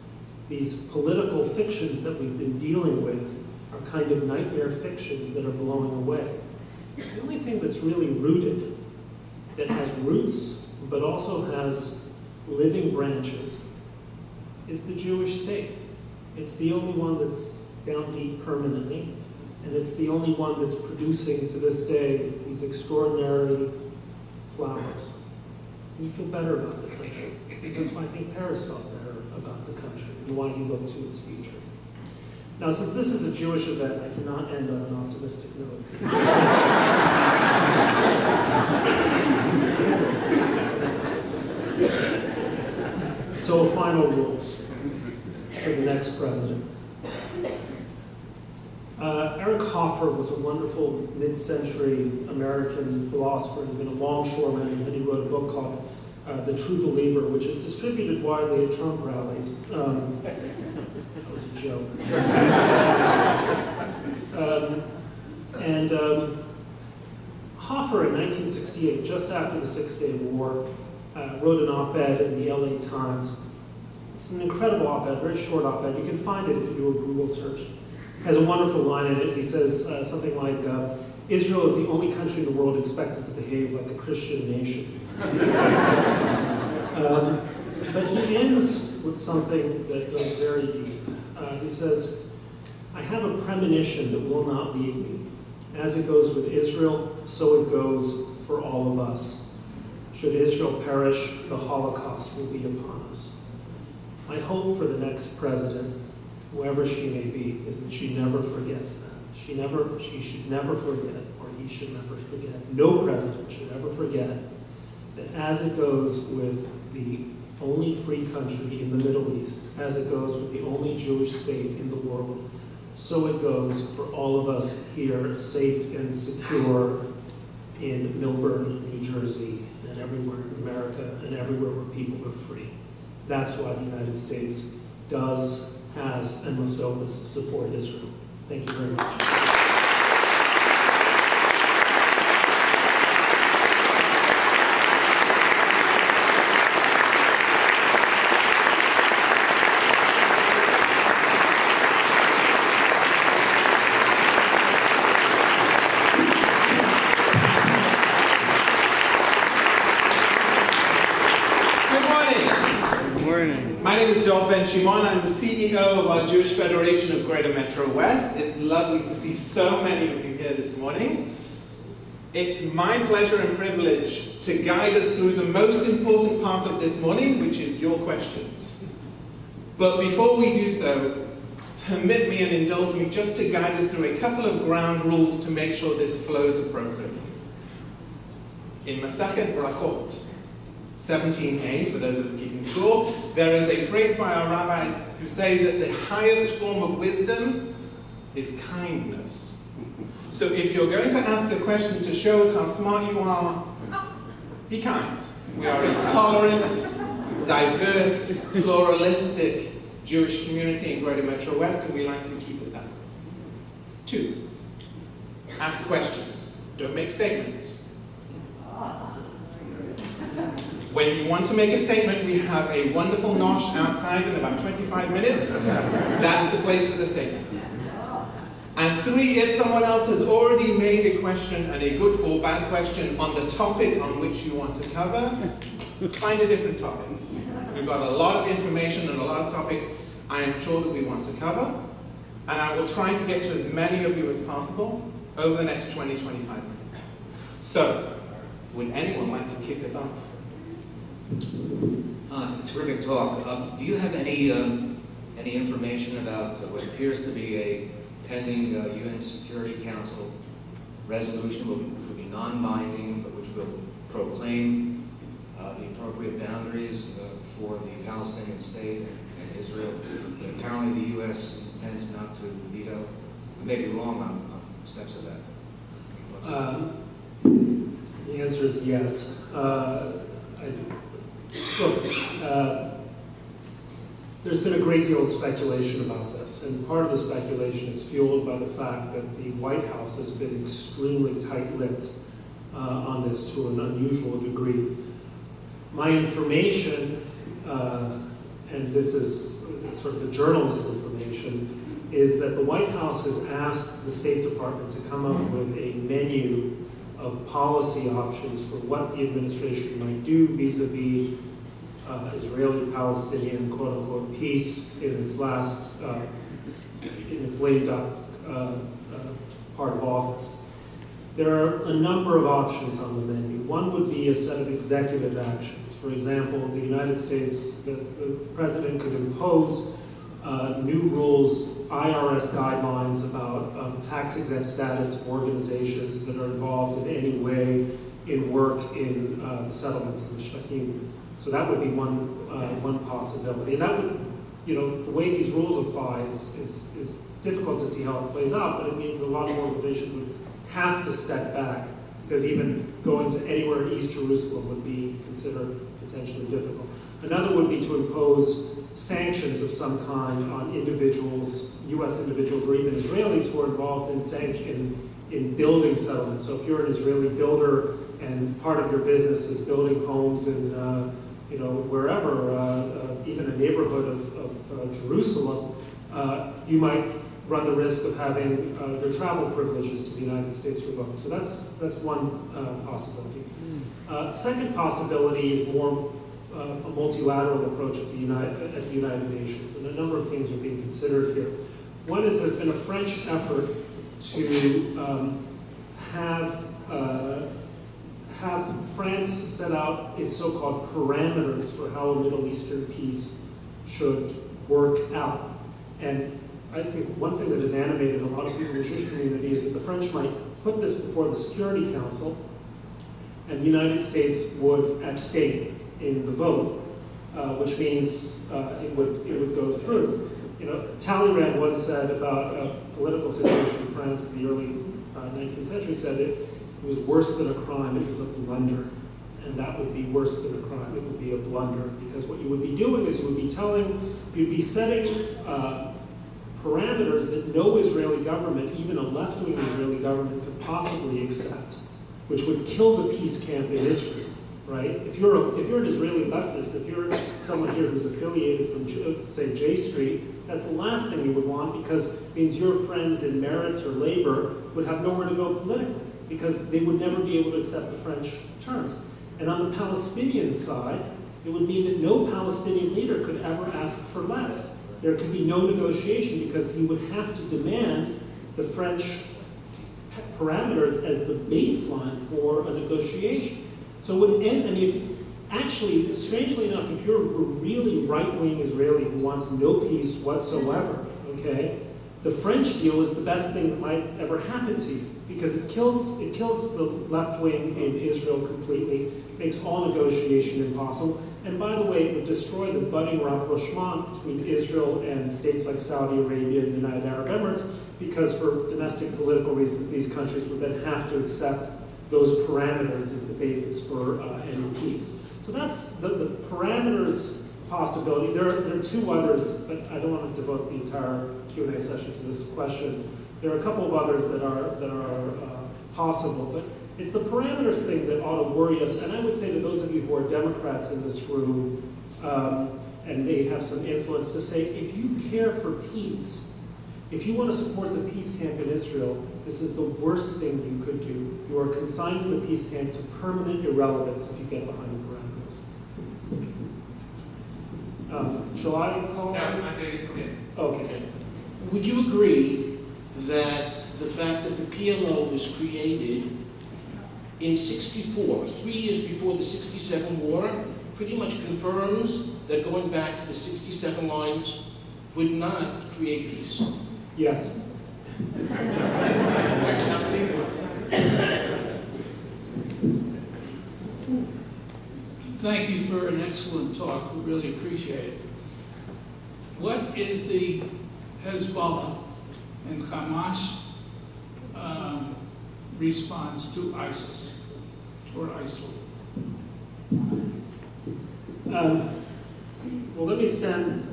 political fictions that we've been dealing with are kind of nightmare fictions that are blowing away. The only thing that's really rooted, that has roots, but also has living branches, is the Jewish state. It's the only one that's down deep permanently. And it's the only one that's producing, to this day, these extraordinary flowers. And you feel better about the country. That's why I think Paris felt better about the country and why he looked to its future. Now, since this is a Jewish event, I cannot end on an optimistic note. So a final rule for the next president. Eric Hoffer was a wonderful mid-century American philosopher. He'd been a longshoreman, and then he wrote a book called The True Believer, which is distributed widely at Trump rallies. That was a joke. Hoffer, in 1968, just after the Six-Day War, wrote an op-ed in the LA Times. It's an incredible op-ed, very short op-ed. You can find it if you do a Google search. Has a wonderful line in it. He says something like, Israel is the only country in the world expected to behave like a Christian nation. But he ends with something that goes very deep. He says, I have a premonition that will not leave me. As it goes with Israel, so it goes for all of us. Should Israel perish, the Holocaust will be upon us. My hope for the next president, whoever she may be, is that she never forgets that. She should never forget, or he should never forget, no president should ever forget that as it goes with the only free country in the Middle East, as it goes with the only Jewish state in the world, so it goes for all of us here, safe and secure in Milburn, New Jersey, and everywhere in America, and everywhere where people are free. That's why the United States does, has, and must always support Israel. Thank you very much. My name is Dov Ben Shimon. I'm the CEO of our Jewish Federation of Greater Metro West. It's lovely to see so many of you here this morning. It's my pleasure and privilege to guide us through the most important part of this morning, which is your questions. But before we do so, permit me and indulge me just to guide us through a couple of ground rules to make sure this flows appropriately. In Masachet Brachot 17a, for those of us keeping score, there is a phrase by our rabbis who say that the highest form of wisdom is kindness. So if you're going to ask a question to show us how smart you are, be kind. We are a tolerant, diverse, pluralistic Jewish community in Greater Metro West, and we like to keep it that way. 2, ask questions. Don't make statements. When you want to make a statement, we have a wonderful nosh outside in about 25 minutes. That's the place for the statements. And 3, if someone else has already made a question, and a good or bad question, on the topic on which you want to cover, find a different topic. We've got a lot of information and a lot of topics I am sure that we want to cover, and I will try to get to as many of you as possible over the next 20-25 minutes. So, would anyone like to kick us off? Terrific talk. Do you have any information about what appears to be a pending UN Security Council resolution, which will be non-binding, but which will proclaim the appropriate boundaries for the Palestinian state and Israel? Apparently the U.S. intends not to veto. I may be wrong on steps of that. The answer is yes. Look, there's been a great deal of speculation about this, and part of the speculation is fueled by the fact that the White House has been extremely tight-lipped on this to an unusual degree. My information, and this is sort of the journalist information, is that the White House has asked the State Department to come up with a menu of policy options for what the administration might do vis-a-vis Israeli-Palestinian quote-unquote peace in its last, in its lame duck part of office. There are a number of options on the menu. One would be a set of executive actions. For example, the United States, the president could impose new rules, IRS guidelines about tax-exempt status of organizations that are involved in any way in work in the settlements in the Shahim. So that would be one possibility. And that would, the way these rules apply is difficult to see how it plays out, but it means that a lot of organizations would have to step back, because even going to anywhere in East Jerusalem would be considered potentially difficult. Another would be to impose sanctions of some kind on individuals, U.S. individuals or even Israelis who are involved in building settlements. So if you're an Israeli builder and part of your business is building homes in wherever, even a neighborhood of Jerusalem, you might run the risk of having your travel privileges to the United States revoked. So that's one possibility. Second possibility is more a multilateral approach at the United Nations, and a number of things are being considered here. One is there's been a French effort to have France set out its so-called parameters for how a Middle Eastern peace should work out. And I think one thing that has animated a lot of people in the Jewish community is that the French might put this before the Security Council, and the United States would abstain in the vote, which means it would go through. Talleyrand once said about a political situation in France in the early 19th century, said it was worse than a crime, it was a blunder. and that would be worse than a crime. It would be a blunder, because what you would be doing is you'd be setting parameters that no Israeli government, even a left-wing Israeli government, could possibly accept, which would kill the peace camp in Israel, right? If you're an Israeli leftist, if you're someone here who's affiliated from, say, J Street, that's the last thing you would want, because it means your friends in Meretz or Labor would have nowhere to go politically, because they would never be able to accept the French terms. And on the Palestinian side, it would mean that no Palestinian leader could ever ask for less. There could be no negotiation, because he would have to demand the French parameters as the baseline for a negotiation. So it would end, I mean, actually, strangely enough, if you're a really right-wing Israeli who wants no peace whatsoever, okay, the French deal is the best thing that might ever happen to you, because it kills the left wing in Israel completely, makes all negotiation impossible, and by the way, it would destroy the budding rapprochement between Israel and states like Saudi Arabia and the United Arab Emirates, because for domestic political reasons, these countries would then have to accept those parameters as the basis for any peace. So that's the parameters possibility. There are two others, but I don't want to devote the entire Q&A session to this question. There are a couple of others that are possible, but it's the parameters thing that ought to worry us. And I would say to those of you who are Democrats in this room, and may have some influence, to say, if you care for peace, if you want to support the peace camp in Israel, this is the worst thing you could do. You are consigning the peace camp to permanent irrelevance if you get behind the parameters. Shall I call? No, I'm going to come in. Okay. Would you agree that the fact that the PLO was created in '64, 3 years before the '67 war, pretty much confirms that going back to the '67 lines would not create peace? Yes. Thank you for an excellent talk. We really appreciate it. What is the Hezbollah and Hamas response to ISIS or ISIL? Well, let me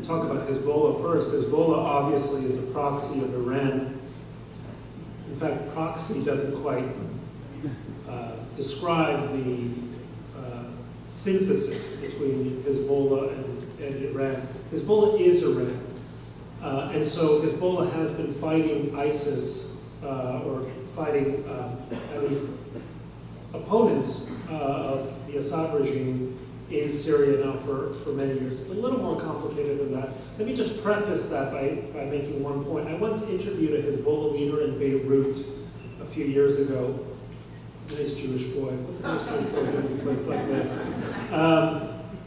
talk about Hezbollah first. Hezbollah obviously is a proxy of Iran. In fact, proxy doesn't quite describe the synthesis between Hezbollah and Iran. Hezbollah is Iran. And so Hezbollah has been fighting ISIS, or fighting at least opponents of the Assad regime in Syria now for many years. It's a little more complicated than that. Let me just preface that by making one point. I once interviewed a Hezbollah leader in Beirut a few years ago. Nice Jewish boy. What's a nice Jewish boy doing in a place like this?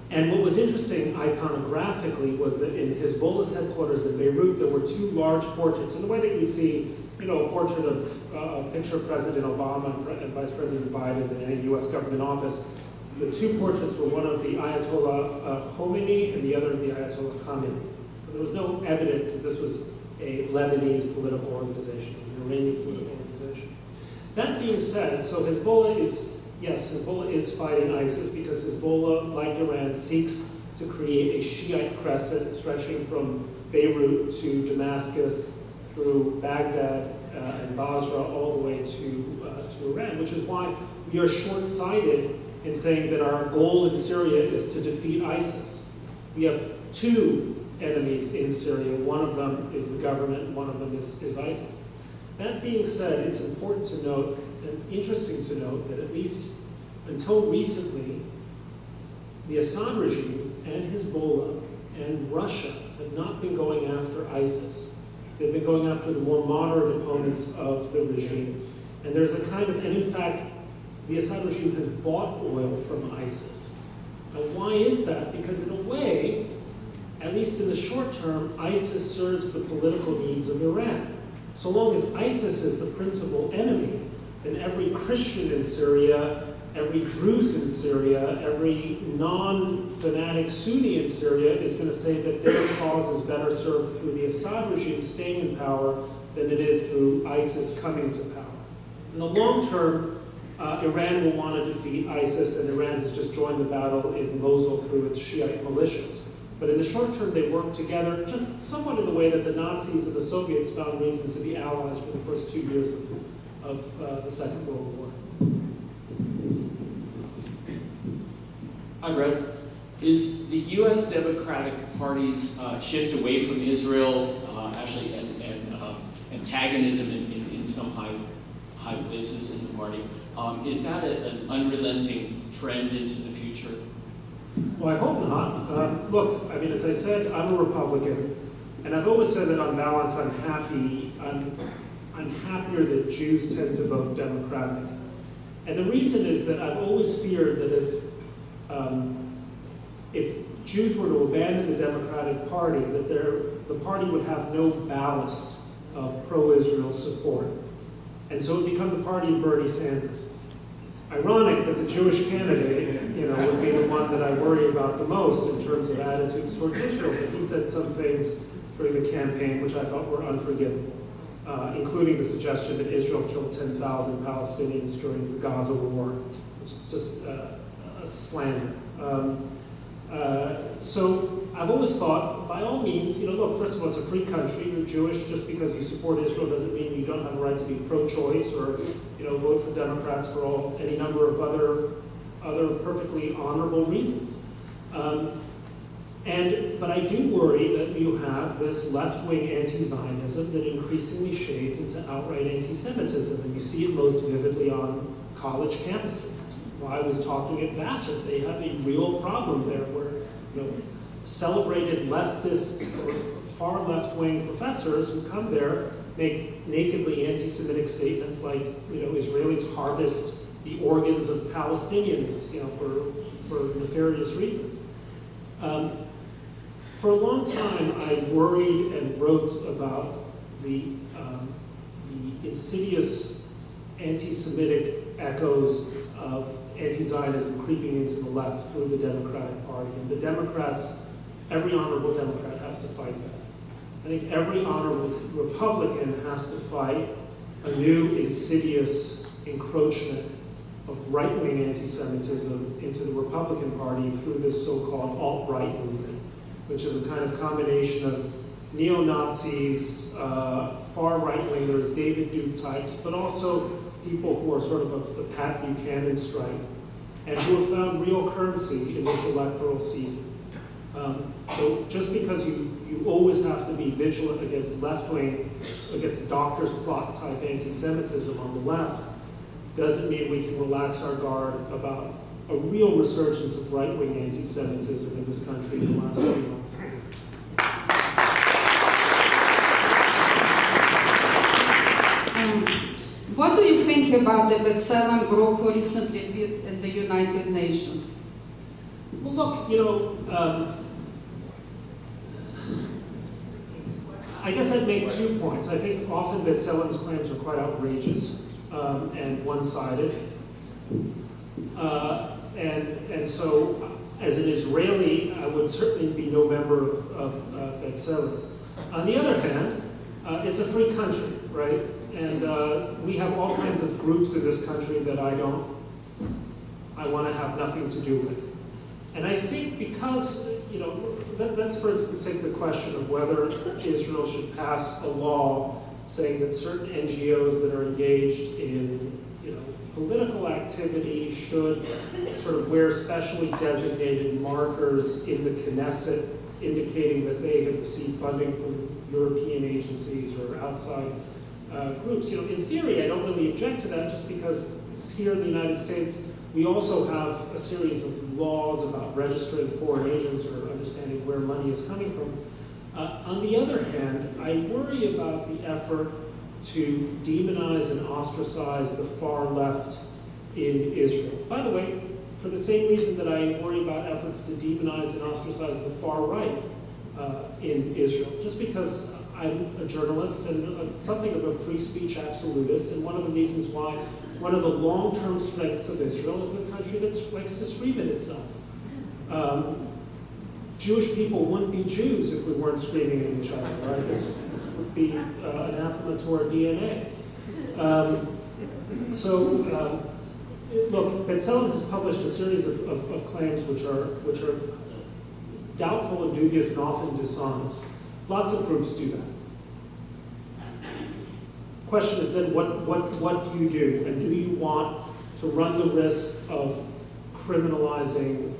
And what was interesting iconographically was that in Hezbollah's headquarters in Beirut, there were two large portraits. In the way that you see, a portrait of a picture of President Obama and Vice President Biden in any U.S. government office, the two portraits were one of the Ayatollah Khomeini and the other of the Ayatollah Khamenei. So there was no evidence that this was a Lebanese political organization. It was an Iranian political organization. That being said, so Hezbollah is fighting ISIS because Hezbollah, like Iran, seeks to create a Shiite crescent stretching from Beirut to Damascus, through Baghdad and Basra, all the way to Iran, which is why we are short-sighted in saying that our goal in Syria is to defeat ISIS. We have two enemies in Syria. One of them is the government, one of them is ISIS. That being said, it's important to note, and interesting to note, that at least until recently, the Assad regime and Hezbollah and Russia have not been going after ISIS. They've been going after the more moderate opponents of the regime. And there's a kind of, and in fact, the Assad regime has bought oil from ISIS. Now, why is that? Because in a way, at least in the short term, ISIS serves the political needs of Iran. So long as ISIS is the principal enemy, then every Christian in Syria, every Druze in Syria, every non-fanatic Sunni in Syria is going to say that their cause is better served through the Assad regime staying in power than it is through ISIS coming to power. In the long term, Iran will want to defeat ISIS, and Iran has just joined the battle in Mosul through its Shiite militias. But in the short term, they work together, just somewhat in the way that the Nazis and the Soviets found reason to be allies for the first 2 years of the Second World War. Hi, Bret. Is the U.S. Democratic Party's shift away from Israel actually an antagonism in some high places in the party? Is that an unrelenting trend into the future? Well, I hope not. Look, I mean, as I said, I'm a Republican, and I've always said that on balance, I'm happier that Jews tend to vote Democratic. And the reason is that I've always feared that if Jews were to abandon the Democratic Party, that the party would have no ballast of pro-Israel support. And so it would become the party of Bernie Sanders. Ironic that the Jewish candidate, would be the one that I worry about the most in terms of attitudes towards Israel. But he said some things during the campaign which I thought were unforgivable, including the suggestion that Israel killed 10,000 Palestinians during the Gaza war, which is just a slander. So I've always thought, by all means, look, first of all, it's a free country. You're Jewish. Just because you support Israel doesn't mean you don't have a right to be pro-choice or, vote for Democrats for any number of other perfectly honorable reasons. But I do worry that you have this left-wing anti-Zionism that increasingly shades into outright anti-Semitism, and you see it most vividly on college campuses. Well, I was talking at Vassar. They have a real problem there where, celebrated leftist or far left-wing professors who come there make nakedly anti-Semitic statements like, Israelis harvest the organs of Palestinians, for nefarious reasons. For a long time, I worried and wrote about the insidious anti-Semitic echoes of anti-Zionism creeping into the left through the Democratic Party. And the Democrats, every honorable Democrat has to fight that. I think every honorable Republican has to fight a new insidious encroachment of right-wing anti-Semitism into the Republican Party through this so-called alt-right movement, which is a kind of combination of neo-Nazis, far right-wingers, David Duke types, but also people who are sort of the Pat Buchanan stripe, and who have found real currency in this electoral season. So just because you always have to be vigilant against left-wing, against doctor's plot type anti-Semitism on the left, doesn't mean we can relax our guard about a real resurgence of right-wing anti-Semitism in this country in the last few months. What do you think about the B'Tselem group who recently met in the United Nations? Well, look, I guess I'd make 2 points. I think often B'Tselem's claims are quite outrageous and one-sided. And so, as an Israeli, I would certainly be no member of B'Tselem. On the other hand, it's a free country, right? And we have all kinds of groups in this country that I want to have nothing to do with. And I think because, let's for instance take the question of whether Israel should pass a law saying that certain NGOs that are engaged in, political activity should sort of wear specially designated markers in the Knesset indicating that they have received funding from European agencies or outside groups. In theory, I don't really object to that just because here in the United States, we also have a series of laws about registering foreign agents or understanding where money is coming from. On the other hand, I worry about the effort to demonize and ostracize the far left in Israel. By the way, for the same reason that I worry about efforts to demonize and ostracize the far right in Israel, just because I'm a journalist and something of a free speech absolutist, and one of the reasons why one of the long-term strengths of Israel is a country that likes to scream at itself. Jewish people wouldn't be Jews if we weren't screaming at each other, right? This would be anathema to our DNA. Look, B'Tselem has published a series of claims which are doubtful and dubious and often dishonest. Lots of groups do that. Question is then, what do you do? And do you want to run the risk of criminalizing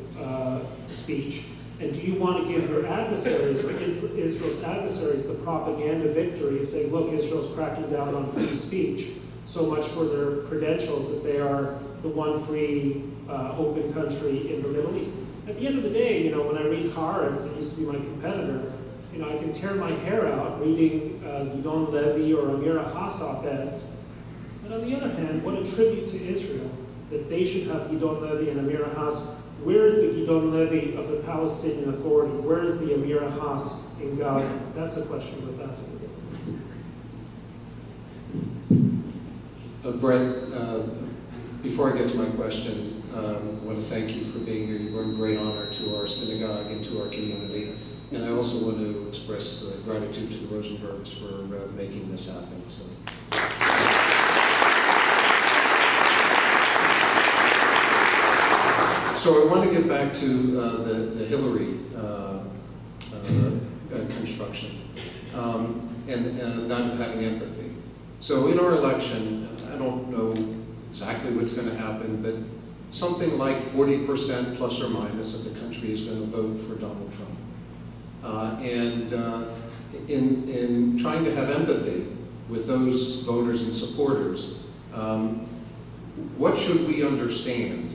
speech? And do you want to give your adversaries, or Israel's adversaries, the propaganda victory of saying, look, Israel's cracking down on free speech, so much for their credentials that they are the one free, open country in the Middle East? At the end of the day, you know, when I read Haaretz, it used to be my competitor, you know, I can tear my hair out reading Gidon Levy or Amira Haas op-eds. But on the other hand, what a tribute to Israel that they should have Gidon Levy and Amira Haas. Where is the Gidon Levy of the Palestinian Authority? Where is the Amira Haas in Gaza? That's a question worth asking. Bret, before I get to my question, I want to thank you for being here. You bring great honor to our synagogue and to our community. And I also want to express gratitude to the Rosenbergs for making this happen. So I want to get back to the Hillary construction and not having empathy. So in our election, I don't know exactly what's going to happen, but something like 40% plus or minus of the country is going to vote for Donald Trump. In trying to have empathy with those voters and supporters, what should we understand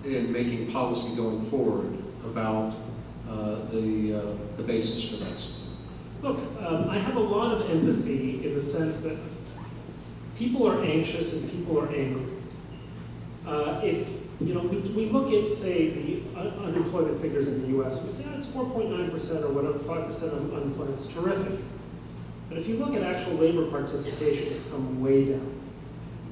in making policy going forward about the basis for that support? Look, I have a lot of empathy in the sense that people are anxious and people are angry. If you know, we look at, say, the unemployment figures in the U.S., we say, oh, it's 4.9% or whatever, 5% unemployment. It's terrific. But if you look at actual labor participation, it's come way down.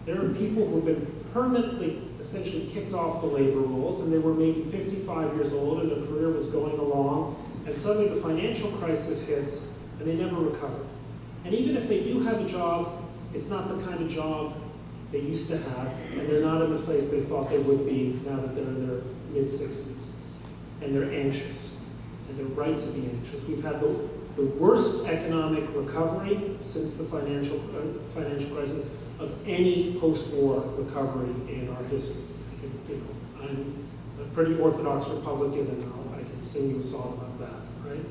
There are people who've been permanently, essentially kicked off the labor rolls, and they were maybe 55 years old, and their career was going along, and suddenly the financial crisis hits, and they never recover. And even if they do have a job, it's not the kind of job they used to have, and they're not in the place they thought they would be now that they're in their mid-60s. And they're anxious, and they're right to be anxious. We've had the worst economic recovery since the financial crisis of any post-war recovery in our history. I'm a pretty orthodox Republican, and I can sing you a song about that, right?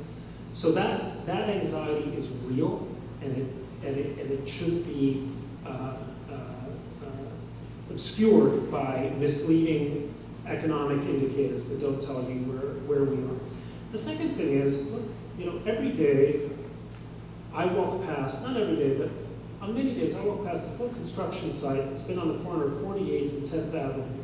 So that anxiety is real, and it shouldn't be obscured by misleading economic indicators that don't tell you where we are. The second thing is, look, you know, every day I walk past, not every day, but on many days I walk past this little construction site that's been on the corner of 48th and 10th Avenue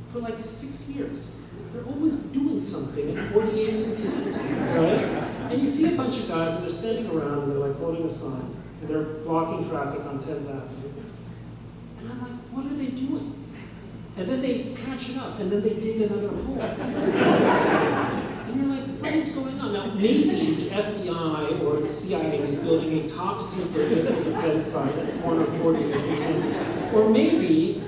for like 6 years. They're always doing something at 48th and 10th, right? And you see a bunch of guys and they're standing around and they're like holding a sign and they're blocking traffic on 10th Avenue. And I'm like, what are they doing? And then they patch it up and then they dig another hole. And you're like, what is going on? Now, maybe the FBI or the CIA is building a top secret missile defense site at the corner of 48th and 10th. Or maybe,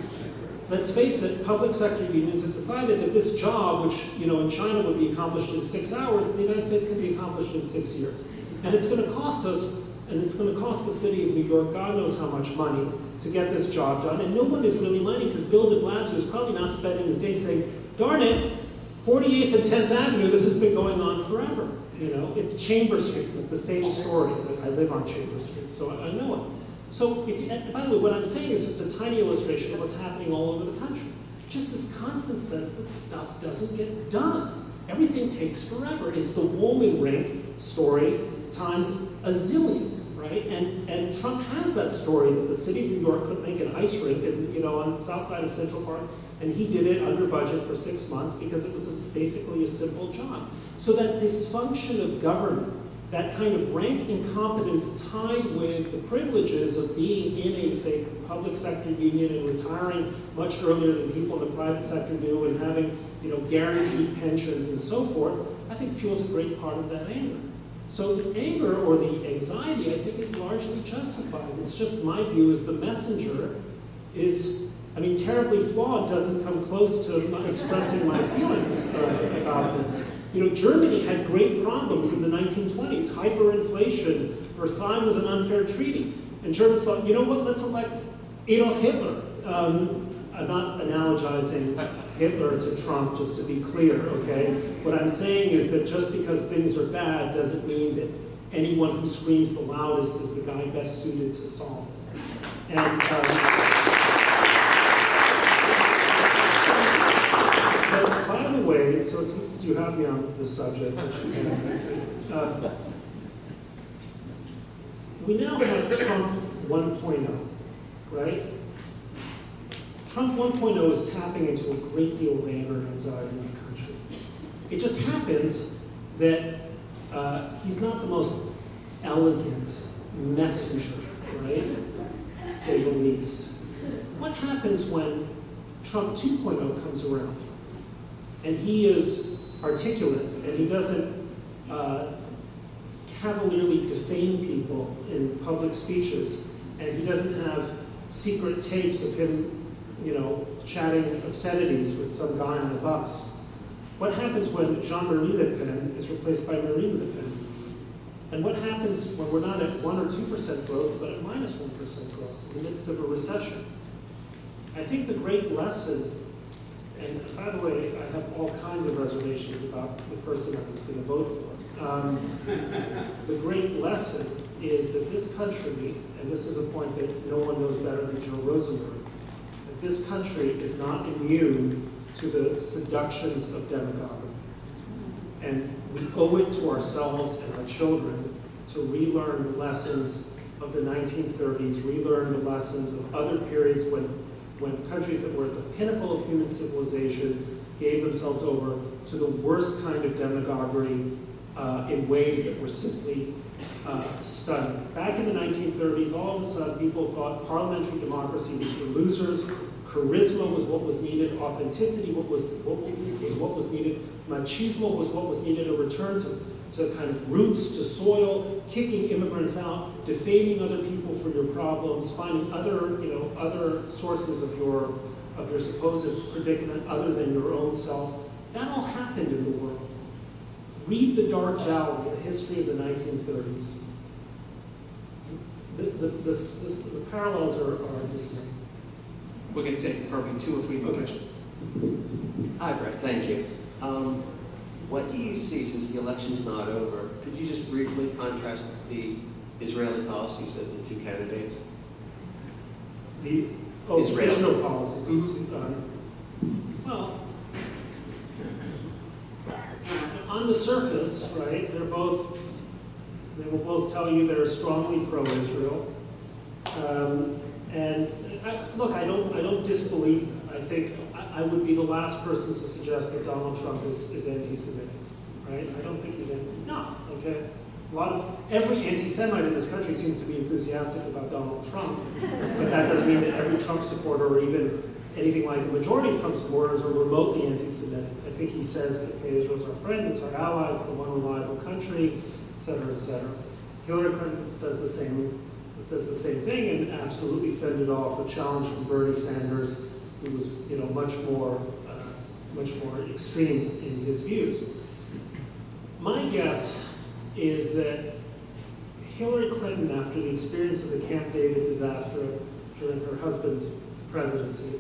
let's face it, public sector unions have decided that this job, which in China would be accomplished in 6 hours, in the United States can be accomplished in 6 years. And it's going to cost us, and it's going to cost the city of New York, God knows how much money, to get this job done. And no one is really minding, because Bill de Blasio is probably not spending his day saying, darn it, 48th and 10th Avenue, this has been going on forever. Chambers Street was the same story. I live on Chambers Street, so I know it. So, by the way, what I'm saying is just a tiny illustration of what's happening all over the country. Just this constant sense that stuff doesn't get done. Everything takes forever. It's the Woolman Rink story times a zillion, right? And Trump has that story that the city of New York couldn't make an ice rink on the south side of Central Park, and he did it under budget for 6 months because it was basically a simple job. So that dysfunction of government, that kind of rank incompetence tied with the privileges of being in a, say, public sector union and retiring much earlier than people in the private sector do, and having, guaranteed pensions and so forth, I think fuels a great part of that anger. So the anger or the anxiety, I think, is largely justified. It's just my view is the messenger is I mean, terribly flawed doesn't come close to expressing my feelings about this. You know, Germany had great problems in the 1920s. Hyperinflation, Versailles was an unfair treaty. And Germans thought, you know what, let's elect Adolf Hitler. I'm not analogizing Hitler to Trump, just to be clear, okay? What I'm saying is that just because things are bad doesn't mean that anyone who screams the loudest is the guy best suited to solve it. And but by the way, so since you have me on this subject, we now have Trump 1.0, right? Trump 1.0 is tapping into a great deal of anger and anxiety in the country. It just happens that he's not the most elegant messenger, right? To say the least. What happens when Trump 2.0 comes around? And he is articulate, and he doesn't cavalierly defame people in public speeches, and he doesn't have secret tapes of him, you know, chatting obscenities with some guy on a bus. What happens when Jean-Marie Le Pen is replaced by Marine Le Pen? And what happens when we're not at 1 or 2% growth, but at minus 1% growth in the midst of a recession? I think the great lesson, and by the way, I have all kinds of reservations about the person I'm going to vote for. The great lesson is that this country, and this is a point that no one knows better than Joe Rosenberg, that this country is not immune to the seductions of demagoguery. And we owe it to ourselves and our children to relearn the lessons of the 1930s, relearn the lessons of other periods when countries that were at the pinnacle of human civilization gave themselves over to the worst kind of demagoguery in ways that were simply stunning. Back in the 1930s, all of a sudden people thought parliamentary democracy was for losers, charisma was what was needed, authenticity was what was needed, machismo was what was needed, a return to kind of roots, to soil, kicking immigrants out, defaming other people for your problems, finding other sources of your supposed predicament other than your own self. That all happened in the world. Read The Dark Valley, a history of the 1930s. The parallels are dismaying. We're going to take probably 2 or 3 more questions. Hi, Bret. Thank you. What do you see, since the election's not over, could you just briefly contrast the Israeli policies of the 2 candidates? Israel policies. Mm-hmm. Well, on the surface, right, they will both tell you they're strongly pro-Israel. And I don't disbelieve them. I think I would be the last person to suggest that Donald Trump is anti-Semitic, right? I don't think he's not, okay? Every anti-Semite in this country seems to be enthusiastic about Donald Trump, but that doesn't mean that every Trump supporter, or even anything like a majority of Trump supporters, are remotely anti-Semitic. I think he says, okay, Israel's our friend, it's our ally, it's the one reliable country, et cetera, et cetera. Hillary Clinton says the same thing, and absolutely fended off a challenge from Bernie Sanders, who was, much more extreme in his views. My guess is that Hillary Clinton, after the experience of the Camp David disaster during her husband's presidency,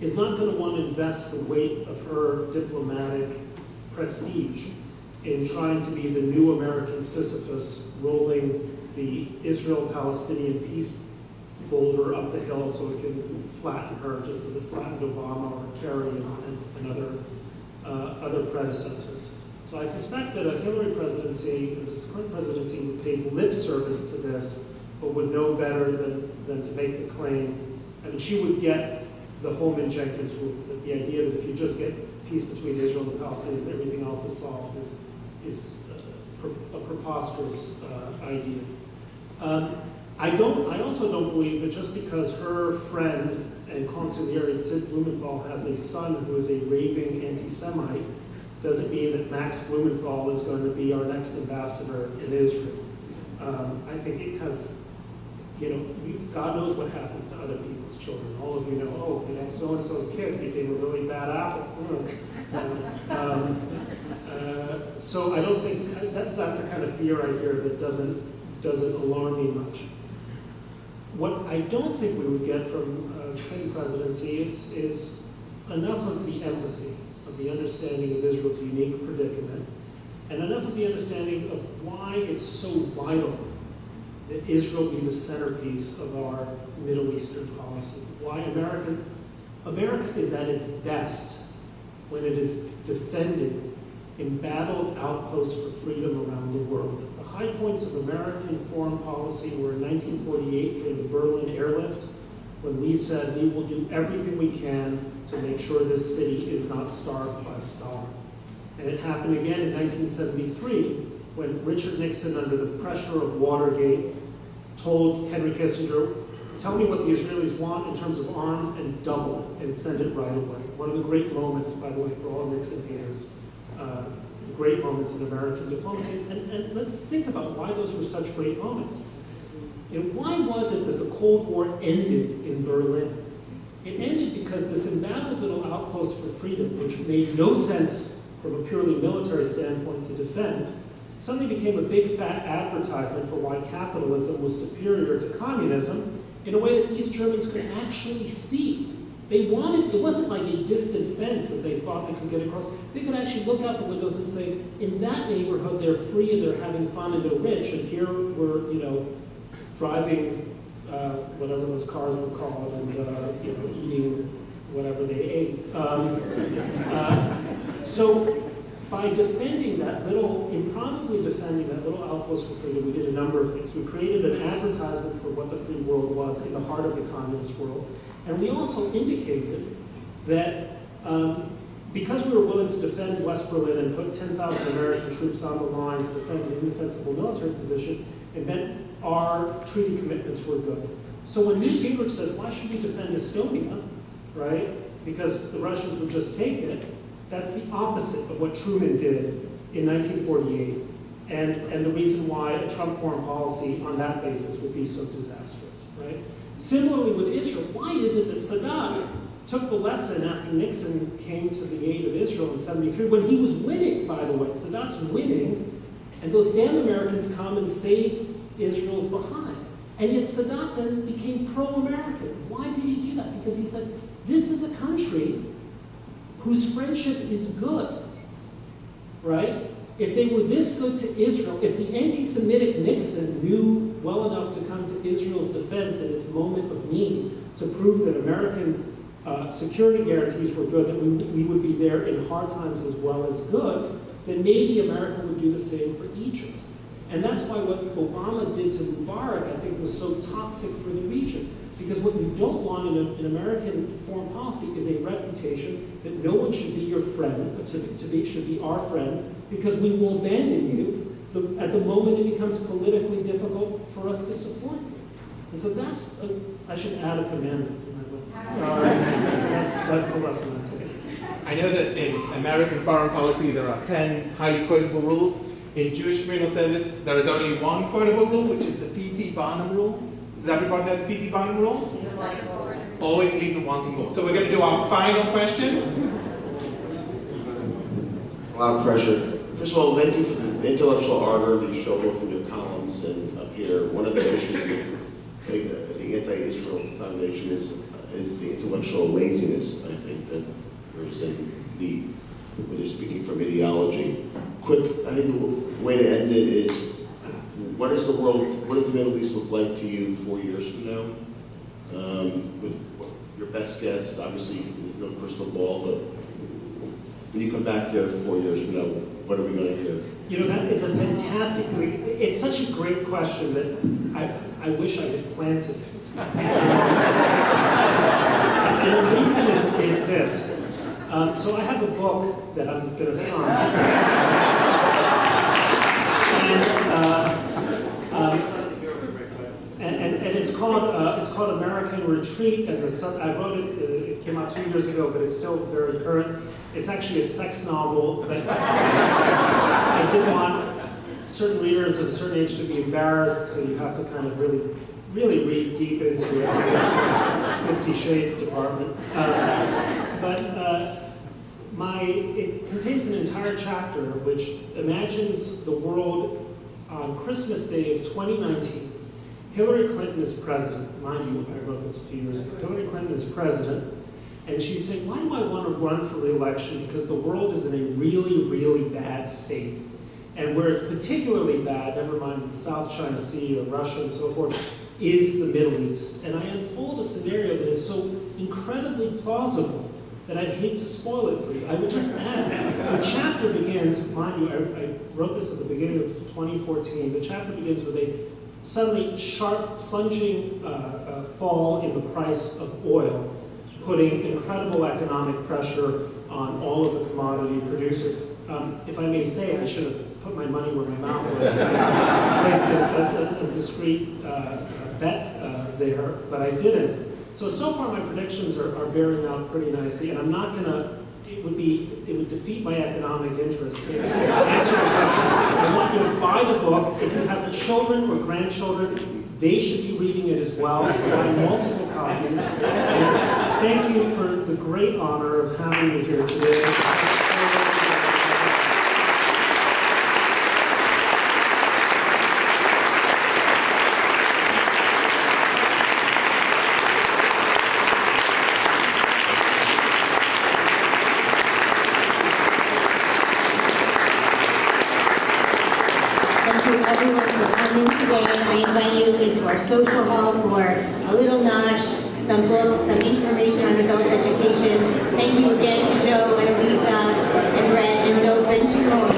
is not going to want to invest the weight of her diplomatic prestige in trying to be the new American Sisyphus rolling the Israel-Palestinian peace boulder up the hill so it can flatten her, just as it flattened Obama or Kerry and other predecessors. So I suspect that a Hillary presidency, a Mrs. Clinton presidency, would pay lip service to this, but would know better than to make the claim. I mean, she would get the Holman Jenkins rule, that the idea that if you just get peace between Israel and the Palestinians, everything else is solved is a preposterous idea. I also don't believe that just because her friend and consigliere Sid Blumenthal has a son who is a raving anti-Semite, doesn't mean that Max Blumenthal is going to be our next ambassador in Israel. I think it has, God knows what happens to other people's children. All know if you know, so-and-so's kid became a really bad apple. So I don't think, that's a kind of fear I hear that doesn't alarm me much. What I don't think we would get from Clinton presidency is enough of the empathy, of the understanding of Israel's unique predicament, and enough of the understanding of why it's so vital that Israel be the centerpiece of our Middle Eastern policy. Why America is at its best when it is defended embattled outposts for freedom around the world. The high points of American foreign policy were in 1948 during the Berlin airlift, when we said we will do everything we can to make sure this city is not starved by Stalin. And it happened again in 1973, when Richard Nixon, under the pressure of Watergate, told Henry Kissinger, tell me what the Israelis want in terms of arms and double it and send it right away. One of the great moments, by the way, for all Nixon haters, the great moments in American diplomacy. And let's think about why those were such great moments. And why was it that the Cold War ended in Berlin? It ended because this embattled little outpost for freedom, which made no sense from a purely military standpoint to defend, suddenly became a big fat advertisement for why capitalism was superior to communism in a way that East Germans could actually see. They wanted, it wasn't like a distant fence that they thought they could get across. They could actually look out the windows and say, in that neighborhood they're free and they're having fun and they're rich, and here we're, driving whatever those cars were called and, eating whatever they ate. So by defending that little, improbably defending that little outpost for freedom, we did a number of things. We created an advertisement for what the free world was in the heart of the communist world. And we also indicated that because we were willing to defend West Berlin and put 10,000 American troops on the line to defend an indefensible military position, it meant our treaty commitments were good. So when Newt Gingrich says, why should we defend Estonia, right? Because the Russians would just take it, that's the opposite of what Truman did in 1948, and the reason why a Trump foreign policy on that basis would be so disastrous, right? Similarly with Israel, why is it that Sadat took the lesson after Nixon came to the aid of Israel in '73, when he was winning, by the way? Sadat's winning, and those damn Americans come and save Israel's behind. And yet Sadat then became pro-American. Why did he do that? Because he said, this is a country whose friendship is good, right? If they were this good to Israel, if the anti-Semitic Nixon knew well enough to come to Israel's defense in its moment of need to prove that American security guarantees were good, that we would be there in hard times as well as good, then maybe America would do the same for Egypt. And that's why what Obama did to Mubarak, I think, was so toxic for the region. Because what you don't want in American foreign policy is a reputation that no one should be your friend, should be our friend, because we will abandon you at the moment it becomes politically difficult for us to support you. And so that's, I should add a commandment to my list. That's the lesson I take. I know that in American foreign policy there are 10 highly quotable rules. In Jewish communal service, there is only one quotable rule, which is the P.T. Barnum rule. Does everybody know the P.T. Barnum rule? Always leave them wanting more. So we're going to do our final question. A lot of pressure. First of all, thank you for the intellectual ardor that you show both in your columns and up here. One of the issues with the Anti-Israel Foundation is the intellectual laziness, I think, that there is in when they're speaking from ideology. Quick, I think the way to end it is, what does the Middle East look like to you 4 years from now? With your best guess, obviously there's no crystal ball, but when you come back here 4 years from now, what are we going to hear? You know, that is a it's such a great question that I wish I had planted it. And the reason is this. So I have a book that I'm going to sign. And it's called American Retreat, and I wrote it. It came out 2 years ago, but it's still very current. It's actually a sex novel that I didn't want certain readers of a certain age to be embarrassed, so you have to kind of really really read deep into it to get to 50 Shades department. It contains an entire chapter which imagines the world on Christmas Day of 2019. Hillary Clinton is president. Mind you, I wrote this a few years ago. Hillary Clinton is president, and she's saying, why do I want to run for re-election? Because the world is in a really, really bad state. And where it's particularly bad, never mind the South China Sea or Russia and so forth, is the Middle East. And I unfold a scenario that is so incredibly plausible that I'd hate to spoil it for you. I would just add, the chapter begins, mind you, I wrote this at the beginning of 2014, the chapter begins with a suddenly sharp plunging fall in the price of oil, putting incredible economic pressure on all of the commodity producers. If I may say, I should have put my money where my mouth was and placed a discreet bet there, but I didn't. So far my predictions are bearing out pretty nicely, and I'm not gonna, it would defeat my economic interest to answer the question. I want you to buy the book. If you have children or grandchildren, they should be reading it as well, so buy multiple copies. And thank you for the great honor of having me here today. I invite you into our social hall for a little nosh, some books, some information on adult education. Thank you again to Joe and Elisa and Bret and Dope and Shimon.